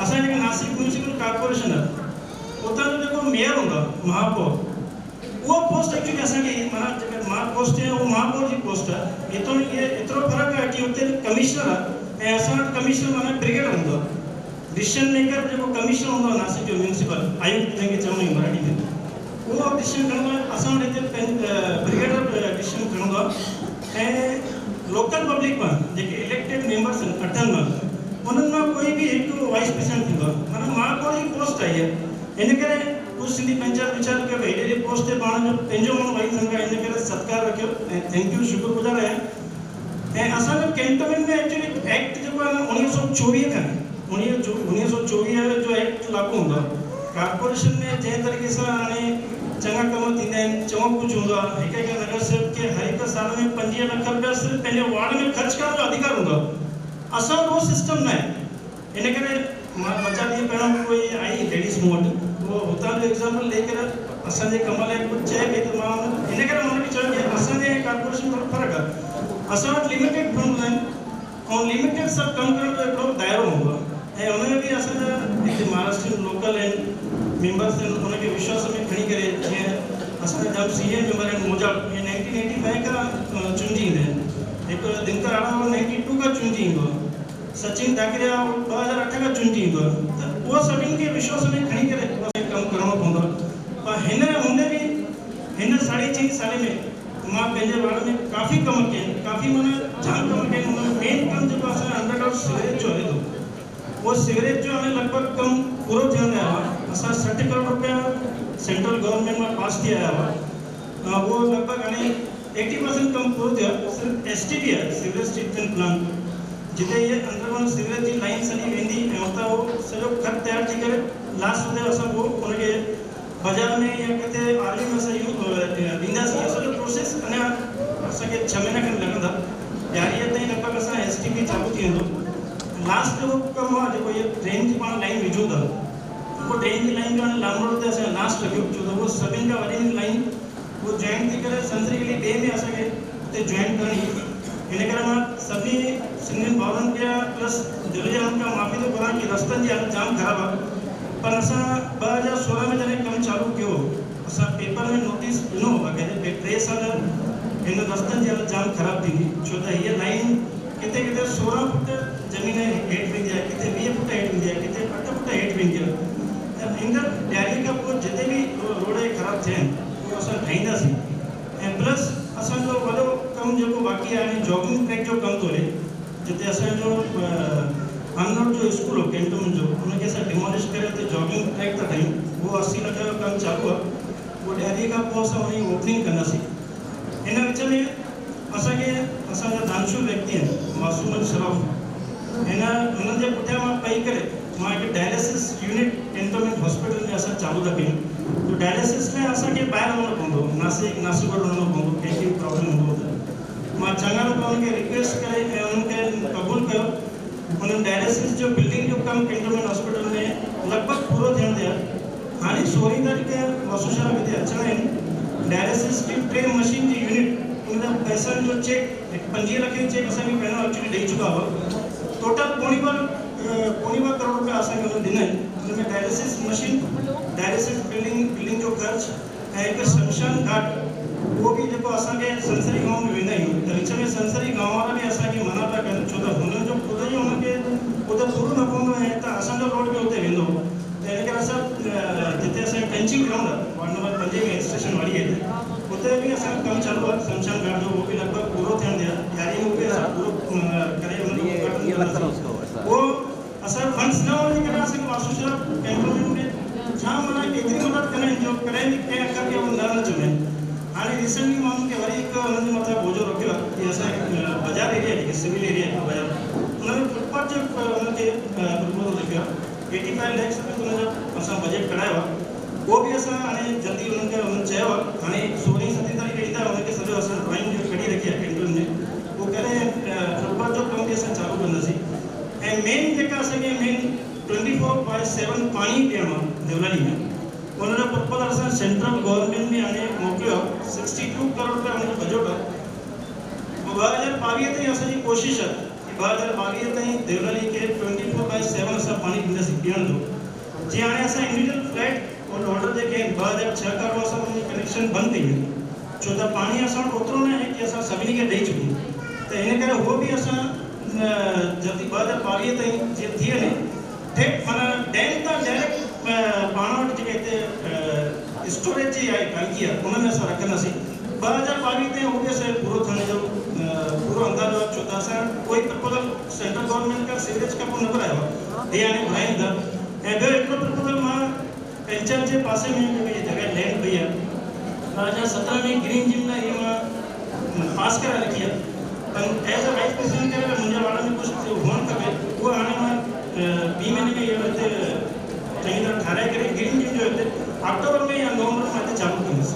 असां जेका नासिक म्यूनिसिपल कॉर्पोरेशन आहे, उतां जो जेको मेयर हूंदो आहे, महापौर, उहो पोस्ट एक्चुअली असांखे माना जेका मां पोस्ट आहे उहो महापौर जी पोस्ट आहे। एतिरो फ़र्क़ु आहे कि हुते कमिश्नर आहे ऐं असां वटि कमिश्नर माना ब्रिगेड हूंदो आहे। डिसीजन मेकर जेको कमिश्नर हूंदो आहे नासिक जो म्यूनिसिपल आयुक्त जंहिंखे चवंदा आहियूं मराठी में, उहो डिसीजन खणंदो आहे। असां वटि हिते ब्रिगेडर डिसीजन खणंदो आहे ऐं लोकल पब्लिक मां जेके इलेक्टेड मेंबर्स आहिनि 8 मां, उन्हनि मां कोई बि हिकु वाइस प्रेसिडेंट थींदो आहे। माना महापौर जी पोस्ट आई आहे। इन करे कुझु सिंधी पंचायत वीचार कयो भई हेॾे पोस्ट ते पाण जो पंहिंजो माण्हू वही संघ इन करे सत्कार रखियो ऐं थैंक यू, शुक्रगुज़ार आहियां। ऐं असांजो कैंटोनमेंट में एक्चुअली एक्ट जेको आहे न 1924 खां 1924 जो एक्ट लागू हूंदो आहे। कॉर्पोरेशन में जंहिं तरीक़े सां हाणे चङा कम थींदा आहिनि, चङो कुझु हूंदो आहे। हिकु नगर सेवक खे हर हिकु साल में 25 लख रुपया सिर्फ़ु पंहिंजे वार्ड में ख़र्च करण जो अधिकार हूंदो आहे। असां उहो सिस्टम न आहे। इन करे मां 50 ॾींहं पहिरियों कोई आई लेडीज़ मूं वटि, उहो हुतां जो एग्ज़ाम्पल ॾेई करे असांजे कम लाइ कुझु चए पई, त मां इन करे हुनखे चयो कि असांजे कॉर्पोरेशन में फ़र्क़ु आहे। असां वटि लिमिटेड फंड आहिनि ऐं लिमिटेड सभु कमु करण जो हिकिड़ो दाइरो हूंदो आहे ऐं हुन में बि असांजा हिते महाराष्ट्रियन लोकल आहिनि मेंबर्स आहिनि, उनखे विश्वास में खणी करे जीअं असांजा जाम सीनियर मेंबर आहिनि मोजा, इहे 1985 खां चूंडी ईंदा आहिनि। हिकु दिनकर आड़ा 92 का चूंडी ईंदो, सचिन दाकरिया 2008 का चूंडी ईंदो, त उहो सभिनि खे विश्वास में खणी करे कमु करणो पवंदो। पर हिन हूंदे बि हिन 4.5 साल में मां पंहिंजे वार्ड में काफ़ी कम कया, काफ़ी माना जाम कम कया। हुन मेन कम जेको असां अंडरग्राउंड सीवरेज जो हले थो, वो सीवरेज जो हाणे लॻभॻि कम पूरो थियण आयो आहे। असां 60 करोड़ रुपया सेंट्रल गवर्नमेंट में पास थी आया हुआ, वो लगभग हाणे 80% कम पूरो थियो। सिर्फ STP आहे, सीवरेज ट्रीटमेंट प्लांट, जिते ये अंडरग्राउंड सीवरेज जी लाइन सॼी वेंदी ऐं उतां उहो सॼो खत तयार थी करे लास्ट में असां उहो उनखे बाज़ार में या किथे आर्मी में असां ॾींदासीं। इहो सॼो प्रोसेस अञा असांखे 6 महीना खनि लॻंदा। ॾियारीअ ताईं लॻभॻि असां STP चालू थी वेंदो। लास्ट जो कमु आहे जेको इहो ट्रेन जी पाण लाइन विझूं था, वो ट्रेन की लाइन जो लाम रोड ते असां लास्ट रखियो, छो त उहो सभिनि खां वॾी लाइन वो जॉइंट थी करे संसरी गली ॿिए में असांखे उते जॉइंट करणी। इन करे मां सभिनी सिंधियुनि भाउरनि खे प्लस दिलि जे मां माफ़ी थो करां कि रस्तनि जी हालत जाम ख़राबु आहे। पर असां 2016 में जॾहिं कमु चालू कयो, असां पेपर में नोटिस ॾिनो कि 3 साल हिन रस्तनि जी हालत जाम ख़राबु थींदी, छो त हीअ लाइन किथे किथे 16 फुट ज़मीन हेठि वेंदी आहे, किथे 20 फुट हेठि वेंदी आहे, किथे 8 फुट हेठि वेंदी आहे। हींअर ॾियारी खां पोइ जिते बि रोड ख़राबु थियनि उहो असां ठाहींदासीं। ऐं प्लस असांजो वॾो कमु जेको बाक़ी आहे जॉगिंग ट्रैक जो कमु थो हले, जिते असांजो अनरोड जो स्कूल हो कैंटोनमेंट जो, उनखे असां डिमोलिश करे उते जॉगिंग ट्रैक था ठाहियूं। उहो 80 लख जो कमु चालू आहे, उहो ॾियारी खां पोइ असां उनजी ओपनिंग कंदासीं। हिन विच में असांखे असांजा दानशूर व्यक्ति आहिनि मासूम शरफ, हुननि जे पुठियां मां पई करे मां हिकु डायलिसिस यूनिट कैंटोनमेंट हॉस्पिटल में असां चालू था कयूं। तो डायलिसिस में असांखे ॿाहिरि वञिणो पवंदो, नासिक वञिणो पवंदो, कंहिंखे प्रॉब्लम हूंदो त मां चङा दफ़ा उनखे रिक्वेस्ट करे ऐं उन्हनि खे क़बूल कयो। उन्हनि डायलिसिस जो बिल्डिंग जो कमु कैंटोनमेंट हॉस्पिटल में लॻभॻि पूरो थियण ते आहे। हाणे 16 तारीख़ वासुशाह हिते अचणा आहिनि। डायलिसिस जी 3 मशीन जी यूनिट, उनजा पैसनि जो चेक 25 लख जो चेक असांखे पहिरियों एक्चुअली ॾेई चुका हुआ। टोटल 2.25 करोड़ रुपया असांखे उन्हनि ॾिना आहिनि। उनमें डायलिसिस मशीन, डायलिसिस बिल्डिंग जो ख़र्च ऐं हिकु शमशान घाट, उहो बि जेको असांखे संसरी गांव में वेंदा आहियूं त विच में संसरी गांव वारा बि असांखे मना था कनि, छो त हुननि जो ख़ुदि ई हुनखे उते पूरो न पवंदो ऐं त असांजो रोड बि उते वेंदो। त इन करे असां जिते असांजो टंचिंग ग्राउंड आहे वार्ड नंबर 5 में स्टेशन वारी आहे, उते बि असांजो कमु चालू आहे शमशान घाट जो, उहो बि लॻभॻि पूरो थियण ते आहे। ॾियारी में उहो बि असां पूरो करे उहो असां फंड्स न हुजण जे करे असांखे वासुशाह कैंटोनमेंट में जाम माना केतिरी मदद कंदा आहिनि, जो कॾहिं बि कंहिं अखर खे न चवंदा आहिनि। हाणे रिसेंटली मां उन्हनि खे वरी हिकु हुननि जे मथां बोझो रखियो आहे कि असां बाज़ार एरिया जेके सिविल एरिया आहे बाज़ार, उन्हनि फुटपाथ जो उन्हनि खे प्रपोजल लिखियो आहे। 85 लैक्स रुपया उनजो असां बजट कढायो आहे। उहो बि असां हाणे जल्दी उन्हनि खे उन्हनि चयो आहे हाणे 16-17 तारीख़ ईंदा, उनखे सॼो असां ड्राइंग जो कढी रखी आहे कैंटोन में, उहो करे फुटपाथ जो कमु बि असां चालू कंदासीं। ऐं मेन जेका असांखे मेन 24/7 पाणी ॾियणो आहे देवलाली में, उनजो प्रपोजल असां सेंट्रल गवर्नमेंट में हाणे मोकिलियो आहे। 62 करोड़ रुपया उनजो बजट आहे। 2022 ताईं असांजी कोशिशि आहे कि 2022 ताईं देवलाली खे 24/7 असां पाणी ॾींदासीं पीअण जो। जीअं हाणे असां इंडिविजुअल फ्लैट और ऑर्डर जेके आहिनि 2006 खां पोइ असां उनजी कनेक्शन बंदि कई आहिनि, छो त पाणी असां वटि ओतिरो न आहे कि असां सभिनी खे ॾेई चुकियूं। त इन करे उहो बि असां जल्दी 2022 ताईं जीअं थी वञे ठेठ माना डैम तां डायरेक्ट पाण वटि जेके हिते स्टोरेज जी आहे टांकी आहे, उन में असां रखंदासीं। 2022 ताईं उहो बि असांजो पूरो थियण जो पूरो अंदाज़ो आहे, छो त असां कोई प्रपोजल सेंट्रल गवर्नमेंट खां सीवरेज खां पोइ न करायो आहे, हे हाणे घुराईंदा। ऐं ॿियो हिकिड़ो प्रपोजल मां पंचायत जे पासे में जेकी जॻह लैंड पई आहे 2017 में ग्रीन जिम लाइ इहा मां पास करे रखी आहे। पर एज अ वाइस प्रेसिडेंट करे मुंहिंजे वार्ड में कुझु हुअणु खपे, उहो हाणे मां 2 महीने में इहो हिते चङी तरह ठाराए करे ग्रीन जिम जो हिते अक्टूबर में या नवंबर में हिते चालू कंदुसि।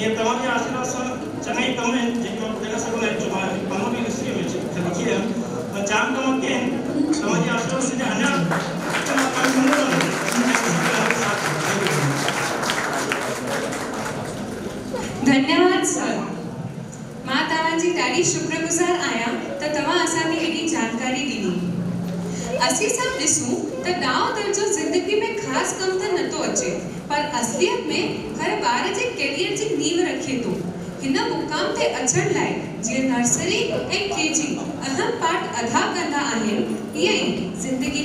ईअं तव्हांजे आशीर्वाद सां चङा ई कम आहिनि जेके मां ॿुधाए न सघंदो आहियां, छो मां कम बि हिस्ट्री में लिखी आहियां, पर जाम कम कया आहिनि। तव्हांजे आशीर्वाद सां अञा धन्यवाद सर। मां तव्हांजी ॾाढी शुक्रगुज़ार आहियां त तव्हां असांखे एॾी जानकारी ॾिनी। असीं सभु ॾिसूं त ॾांहुं दर्जो ज़िंदगी में ख़ासि कमु त नथो अचे, पर असलियत में हर ॿार जे कैरियर जी नींव रखे थो। हिन मुक़ाम ते अचण लाइ जीअं नर्सरी ऐं केजी अहम पार्ट अदा कंदा आहिनि, ईअं ई ज़िंदगी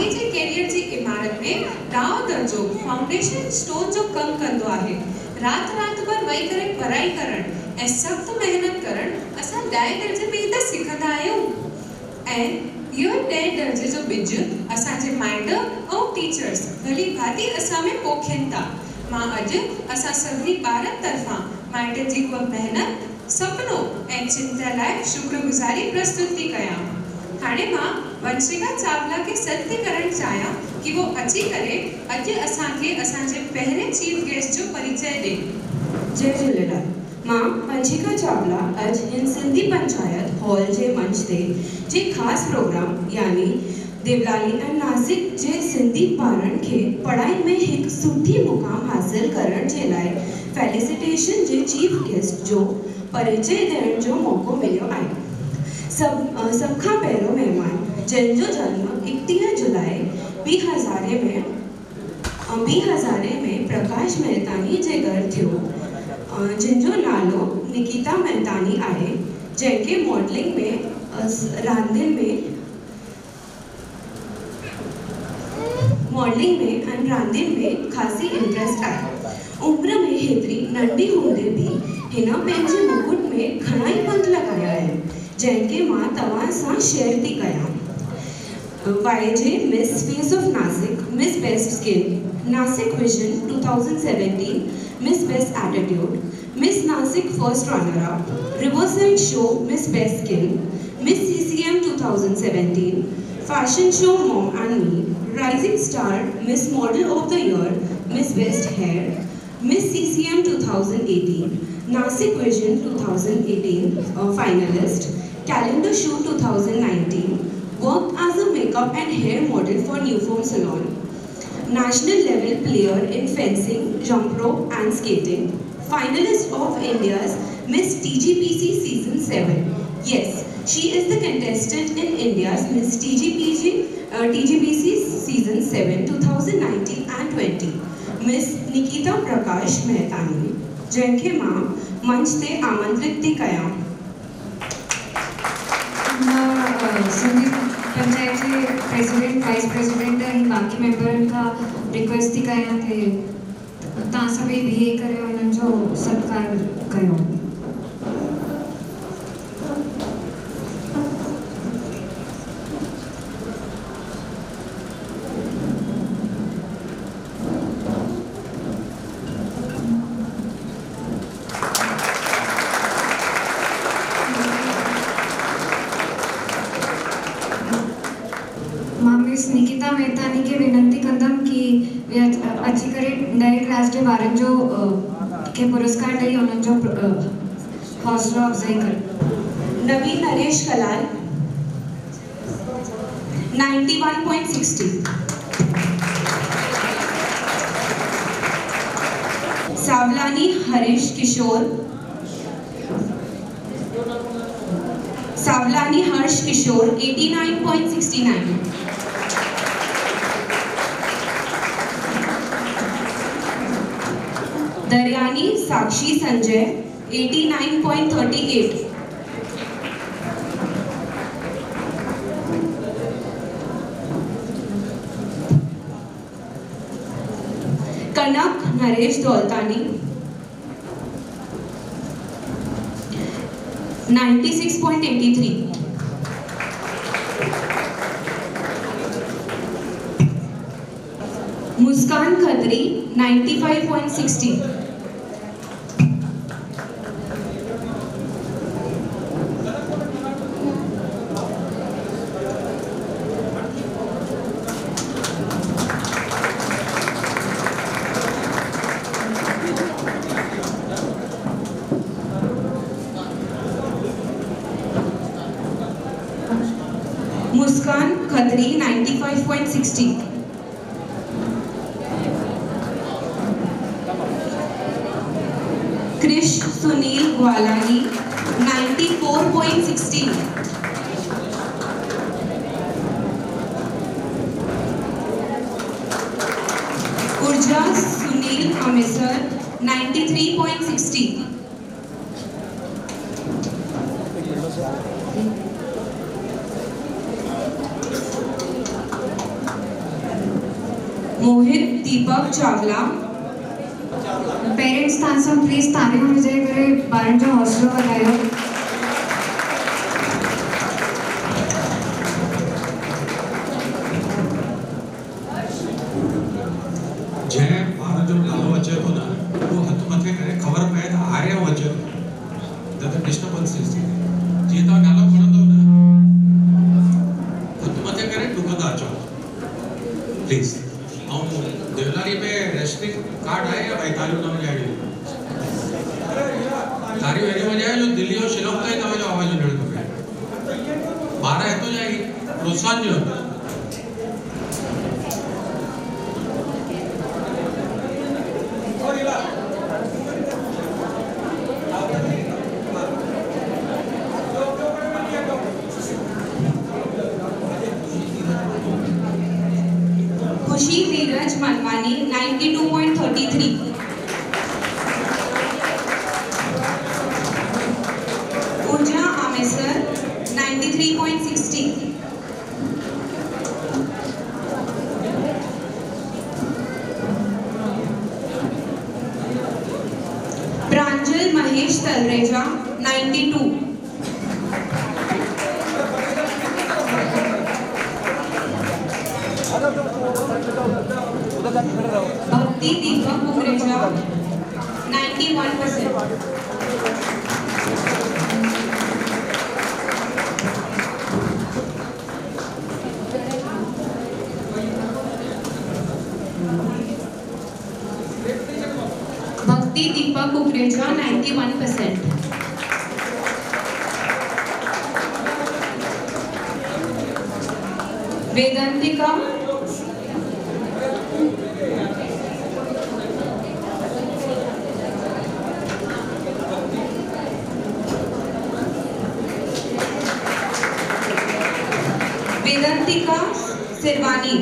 जे कैरियर जी इमारत में ॾाओ दर्जो फाउंडेशन स्टोन जो कमु कंदो आहे। रात भर वेही करे पढ़ाई करण ऐं सख़्त मेहनत करण असां 10 दर्जे में ई त सिखंदा आहियूं ऐं इहो 10 दर्जे जो बिज असांजे माइंड ऐं टीचर्स भली भांति असां में पोखनि था। मां अॼु असां सभी ॿारनि तरफ़ां माइंड जी उहा मेहनत सपनो ऐं चिंता लाइ शुक्रगुज़ारी प्रस्तुत थी कयां। हाणे मां वंशिका चावला खे सॾु थी करणु चाहियां कि वो अची करे अॼु असांखे असांजे पहिरें चीफ गेस्ट जो परिचय ॾे। जय झूलेलाल। मां वंशिका चावला अॼु हिन सिंधी पंचायत हॉल जे मंच ते जे ख़ासि प्रोग्राम यानी देवलाली ऐं नासिक जे सिंधी ॿारनि खे पढ़ाई में हिकु सुठी मुक़ाम हासिल करण जे लाइ फेलिसिटेशन जे चीफ गेस्ट जो परिचय ॾियण जो मौक़ो मिलियो आहे। सभ खां पहिरियों महिमान जंहिंजो जन्म 31 जुलाई 2000 में प्रकाश मेहतानी जे घर थियो, जिनजो नालो निकिता मेहतानी आहे, जंहिंखे मॉडलिंग में ऐं रांदियुनि में ख़ासी इंट्रस्ट आहे। उम्र में हेतिरी नंढी हूंदे बि हिन पंहिंजे मुकुट में घणा ई पंध लॻाया आहिनि, जंहिंखे मां तव्हां सां शेयर थी कयां। YJ miss face of Nashik, miss best skin, Nashik vision 2017, miss best attitude, miss Nashik first runner up, riverside show miss best skin, miss CCM 2017, fashion show mom and me, rising star miss model of the year, miss best hair, miss CCM 2018, Nashik vision 2018 finalist, calendar shoot 2019, worked as a makeup and hair model for New Form Salon, national level player in fencing, jump rope and skating, finalist of India's Miss TGPC season 7. Yes, she is the contestant in India's Miss TGPC season 7 2019 and 20, Miss Nikita Prakash Mehtani, जंहिंखे मां मंच ते आमंत्रित थी कयां। सिंधी पंचायत के president, wise president ऐं बाक़ी मेंबरनि खां रिक्वेस्ट थी कयां कि तव्हां सभई बीहे करे उन्हनि जो सत्कार कयो। निकिता मेहतानी के विनंती कंदमि कि अची करे नए क्लास के ॿारनि जो के पुरस्कार ॾेई उन्हनि जो हौसलो अफ़ज़ाई करे। नवीन नरेश कलाल 91.60, सावलानी हर्ष किशोर 89.69, दरियानी साक्षी संजय 89.38, कनक नरेश दौलतानी 96.83, मुस्कान खत्री 95.60, मुस्कान खत्री 95.60, क्रिश सुनील ग्वालानी 94.16, ऊर्जा सुनील अमेसर 93.60, मोहित दीपक चावला. पेरेंट्स तांसां प्लीज तालियूं वजाए करे ॿारनि जो हौसलो वधायो. जंहिं ॿार जो नालो अचे थो न उहो हथ मथे करे ख़बर पए त आर्यव अचे थो न त डिस्टर्बेंस थी. जीअं तव्हां नालो खणंदव न हथ मथे करे डुकंदा अचो प्लीज़. ऐं देवलारी में रेशनिंग कार्ड आहे या भाई तालियूं न वॼाइणियूं? तालियूं हेॾे वॼायो जो दिल्ली ऐं शिलोंग ताईं तव्हांजो आवाज़ वञणु खपे. ॿार हितां जा ई प्रोत्साहन ॾियो. खुशी धीरज मनवानी 92.33. पूजा आमेसर 93.60. प्रांजल महेश तलरेजा 92. भक्ति दीपक कुकरेजा 91%. भक्ति दीपक कुकरेजा 91%. वेदांतिका सिरवानी.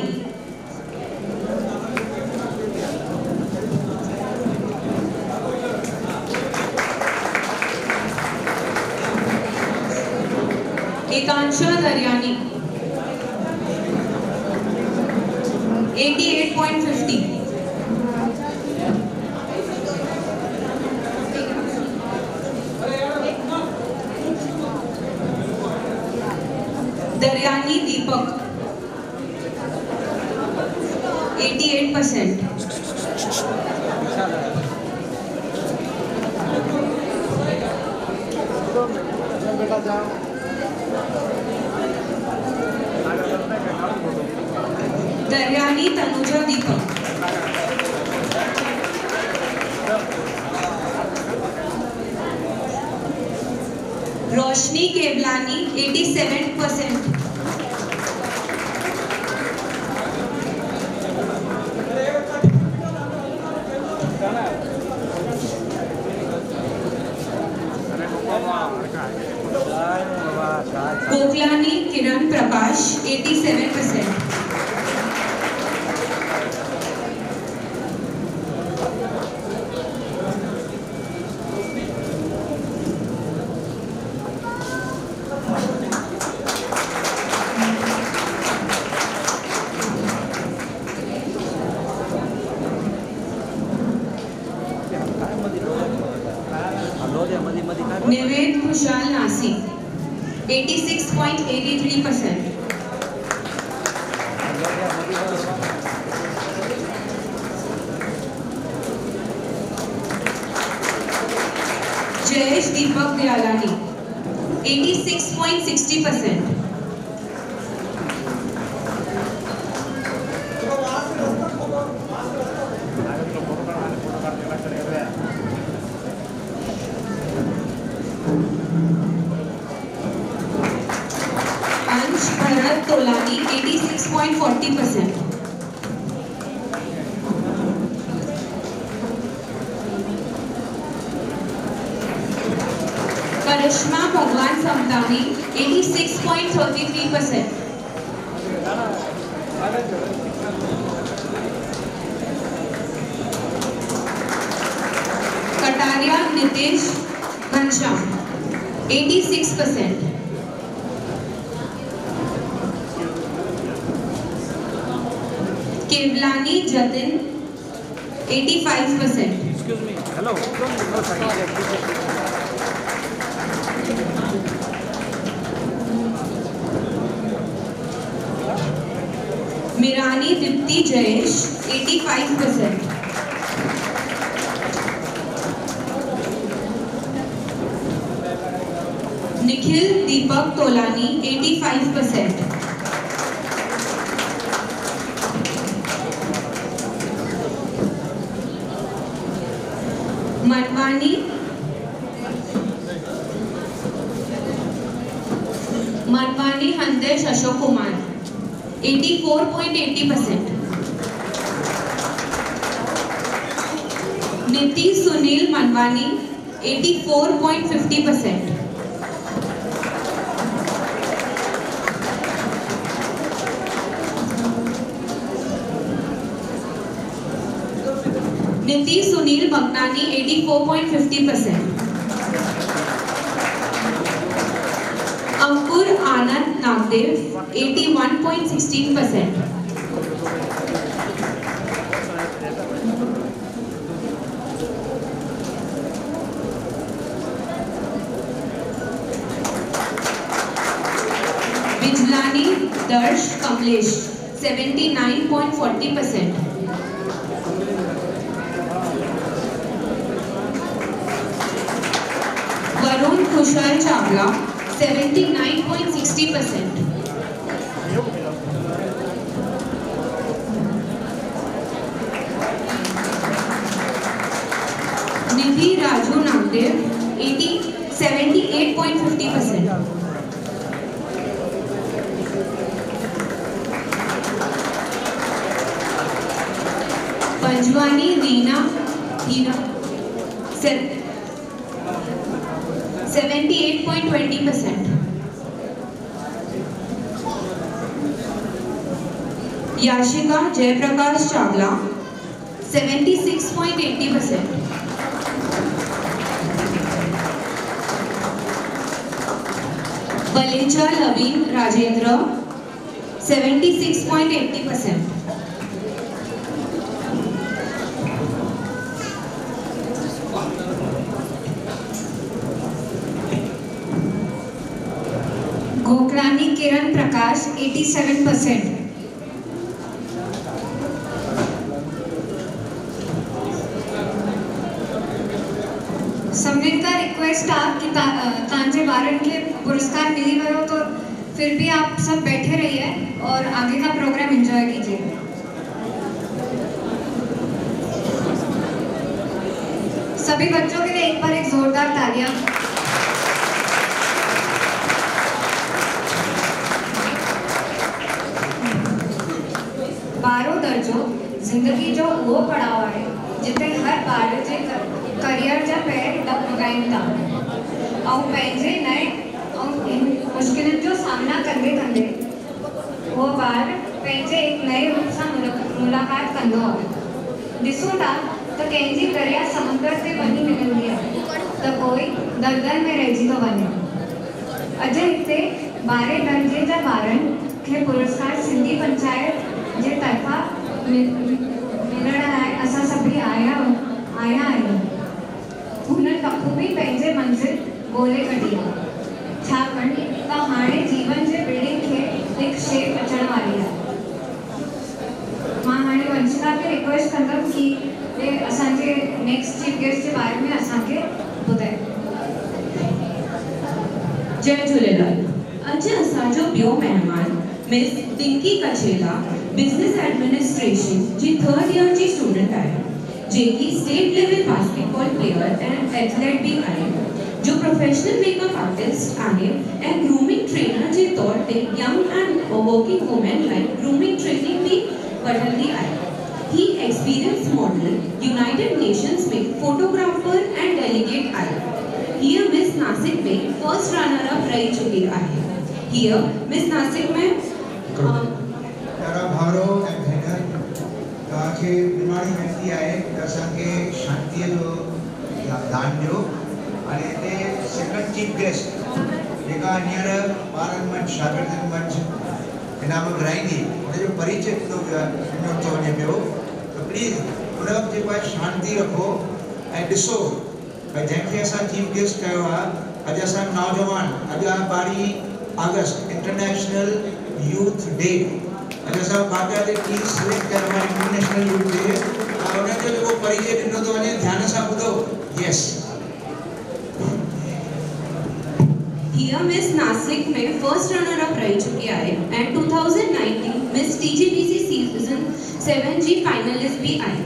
एकांशा दरियानी 88.50. दरियानी दीपक 88%. दरियानी तनुजा दीपक. रोशनी केवलानी 87%. कोकलानी किरण प्रकाश 87%. निवेद खुशाल नासी 86.83%. जयेश दीपक दयालानी 86.60%. अंश भरत तोलानी 86.40%. करिश्मा भगवान Samtani 86.33%. Kataria Nitesh Ghanshyam 86%. Kewalani Jatin 85%. Excuse me. Hello. No, sorry. Mirani Deepti Jayesh 85%. Nikhil Deepak Tolani 85%. Manwani हंदेश Ashok Kumar 84.80%. Nitish Sunil Manwani 84.50%. Nitish Sunil Bhagnani 84.50%. अंकुर आनंद नागदेव 81.16%. बिजलानी दर्श कमलेश 79.40%. वरुण कुशल चावला 79.60%. निधि राजू नागदेव 78.50%. पंजवानी रीना 78.20%. याशिका जयप्रकाश चावला 76.80%. बलेचा लवीन राजेंद्र 76.80%. गोकलानी किरण प्रकाश 87%. समीर का रिक्वेस्ट आप कि तांजे बारन के पुरस्कार मिली हुए हो तो फिर भी आप सब बैठे रहिए और आगे का प्रोग्राम एंजॉय कीजिए. सभी बच्चों के लिए एक बार एक जोरदार तालियां. बारो दर्जो जिंदगी जो वो पड़ाव है जिते हर ॿार जे करियर जा पैर लॻाइनि था ऐं पंहिंजे नए ऐं मुश्किलनि जो सामना कंदे कंदे उहो ॿार पंहिंजे हिकु नए रूप सां मुलाक़ात कंदो आहे. ॾिसूं था त कंहिंजी दरिया समुंड ते वञी मिलंदी आहे त कोई दलदल में रहिजी थो वञे. अॼु हिते 12 दर्जे जा ॿारनि खे पुरस्कार सिंधी पंचायत जे तरफ़ां मिलण लाइ असां सभई आया आहियूं. हुन बख़ूबी पंहिंजे मंज़िल ॻोल्हे कढी आहे. छाकाणि त हाणे जीवन जे बिल्डिंग खे हिकु शेप अचण वारी आहे. मां हाणे वंशिका खे रिक्वेस्ट कंदमि कि हे असांजे नेक्स्ट चीफ गेस्ट जे बारे में असांखे ॿुधाए. जय झूलेलाल. अॼु असांजो ॿियो महिमान मिस पिंकी कछेला बिज़नेस एडमिनिस्ट्रेशन जी 3rd ईयर जी स्टूडेंट आहे, जेकी state level basketball player and athlete भी आहे, जो प्रोफेशनल मेकअप आर्टिस्ट आहे ऐं ग्रूमिंग ट्रेनर जे तौर ते यंग एंड वर्किंग वुमेन लाइ ग्रूमिंग ट्रेनिंग भी वठंदी आहे. ही एक्सपीरियंस मॉडल यूनाइटेड नेशंस में फोटोग्राफर एंड डेलीगेट आहे. हीअ मिस नासिक में फर्स्ट रनर अप रही चुकी आहे. हीअ मिस नासिक में तारा भावरो ऐं भेनर तव्हांखे निमाणी वेनती आहे त असांखे शांतीअ जो दान ॾियो. हाणे हिते सेकंड चीफ गेस्ट जेका हींअर ॿारनि मंच शागिर्दनि मंच हिन में घुराईंदी उनजो परिचय ॾिनो थो वञे पियो त प्लीज़ उन वक़्तु जेको आहे शांती रखो ऐं ॾिसो भई जंहिंखे असां चीफ गेस्ट कयो आहे अॼु असां नौजवान अॼु आहे 12 अगस्त इंटरनेशनल यूथ डे अॼु असां बाक़ाइदे टीम सिलेक्ट कयो आहे इंटरनेशनल यूथ डे ऐं उनजो जेको परिचय ॾिनो थो वञे ध्यान सां ॿुधो यस हिया मिस नासिक में फर्स्ट रनर अप रही चुकी है एंड 2019 मिस टीजीपीसी सीजन 7 जी फाइनलिस्ट भी आई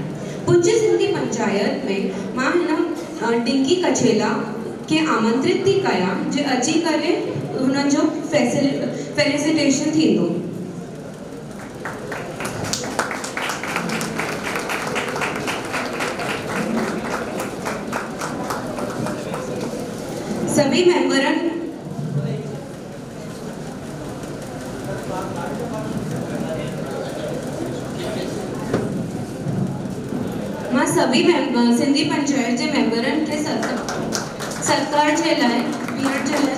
पूज्य सिंधी पंचायत में मां हिन डिंकी कछेला के आमंत्रित थी कया जे अची करे हुन जो फेलिसिटेशन थींदो सभी मेंबरन मां सभी सिंधी पंचायत जे मेंबरन के सत्कार जे लाइ बीहण जे लाइ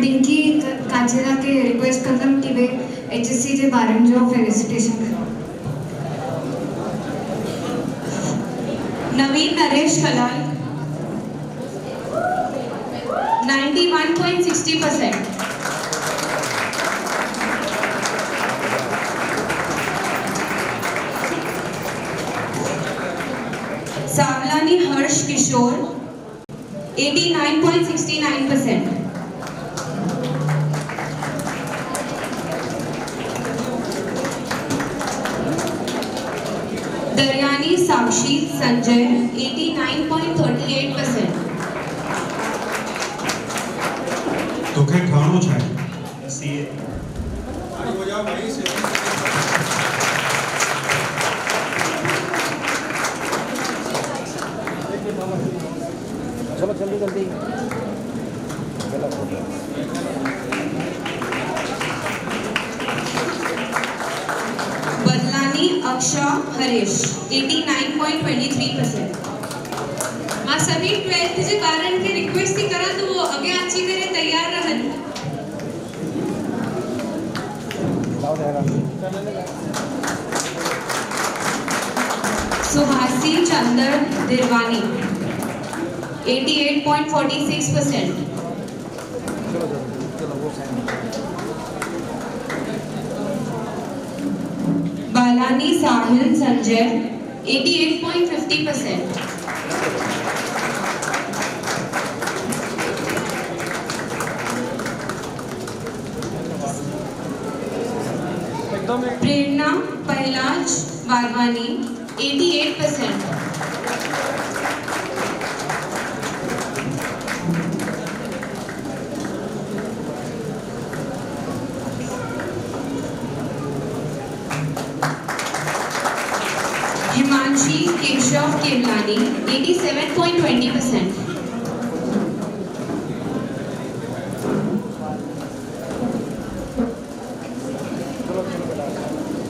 डिंकी काचेला के रिक्वेस्ट कंदम कि वे एचएससी जे ॿारनि जो फेलिसिटेशन कयो नवीन नरेश कलाल 91.60% सावलानी हर्ष किशोर 89.69% दरियानी साक्षी संजय 89.38%। तोखे ठहणो छा आहे सीए चलो जल्दी जल्दी बदलानी अक्षा हरेश 89.23%। मां सभी 12th जे ॿारनि खे रिक्वेस्ट थी करा तो वो अॻियां अची करे तैयार रहनि लाओ जाएगा सुभाषी चंद्र दिरवानी 88.46%। चलो वो साइड बालानी साहिल संजय 88.50%। प्रेरणा पहलाज बारवानी 88%। हिमांशी केशव केवलानी 87.20%।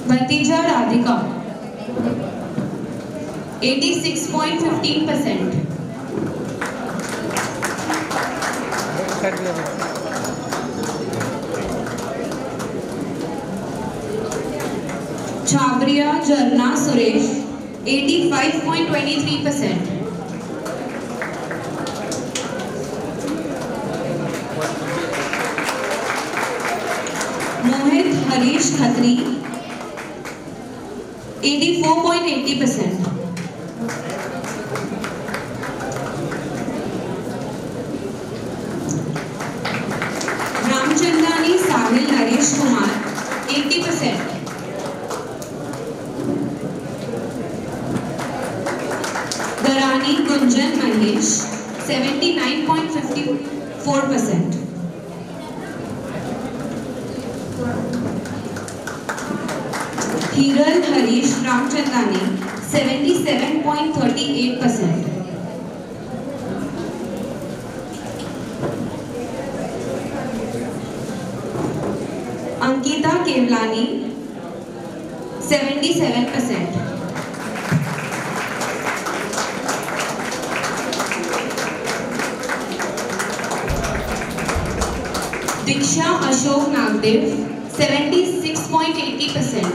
भतीजा राधिका 86.15%। छाबरिया झरना सुरेश 85.23%। मोहित हरीश खत्री 84.80%। रामचंद्रानी साहिल नरेश कुमार 80%। दरानी गुंजन महेश 79.54%। हीरल हरीश रामचंदानी 77.38%। संगीता केवलानी 77%। दीक्षा अशोक नागदेव 76.80%।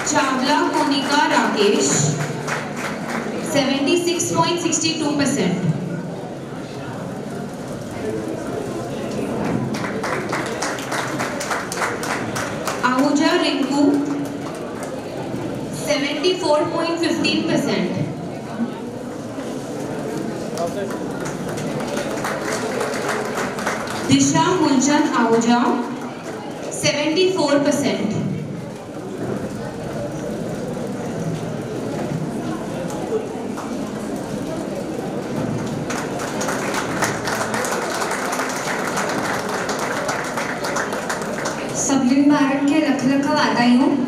चावला कोनिका राकेश 76.62%। आहूजा रिंकू 74.15%। दिशा मूलचंद आहूजा 74%। सभिनी ॿारनि खे लख लख वाधायूं।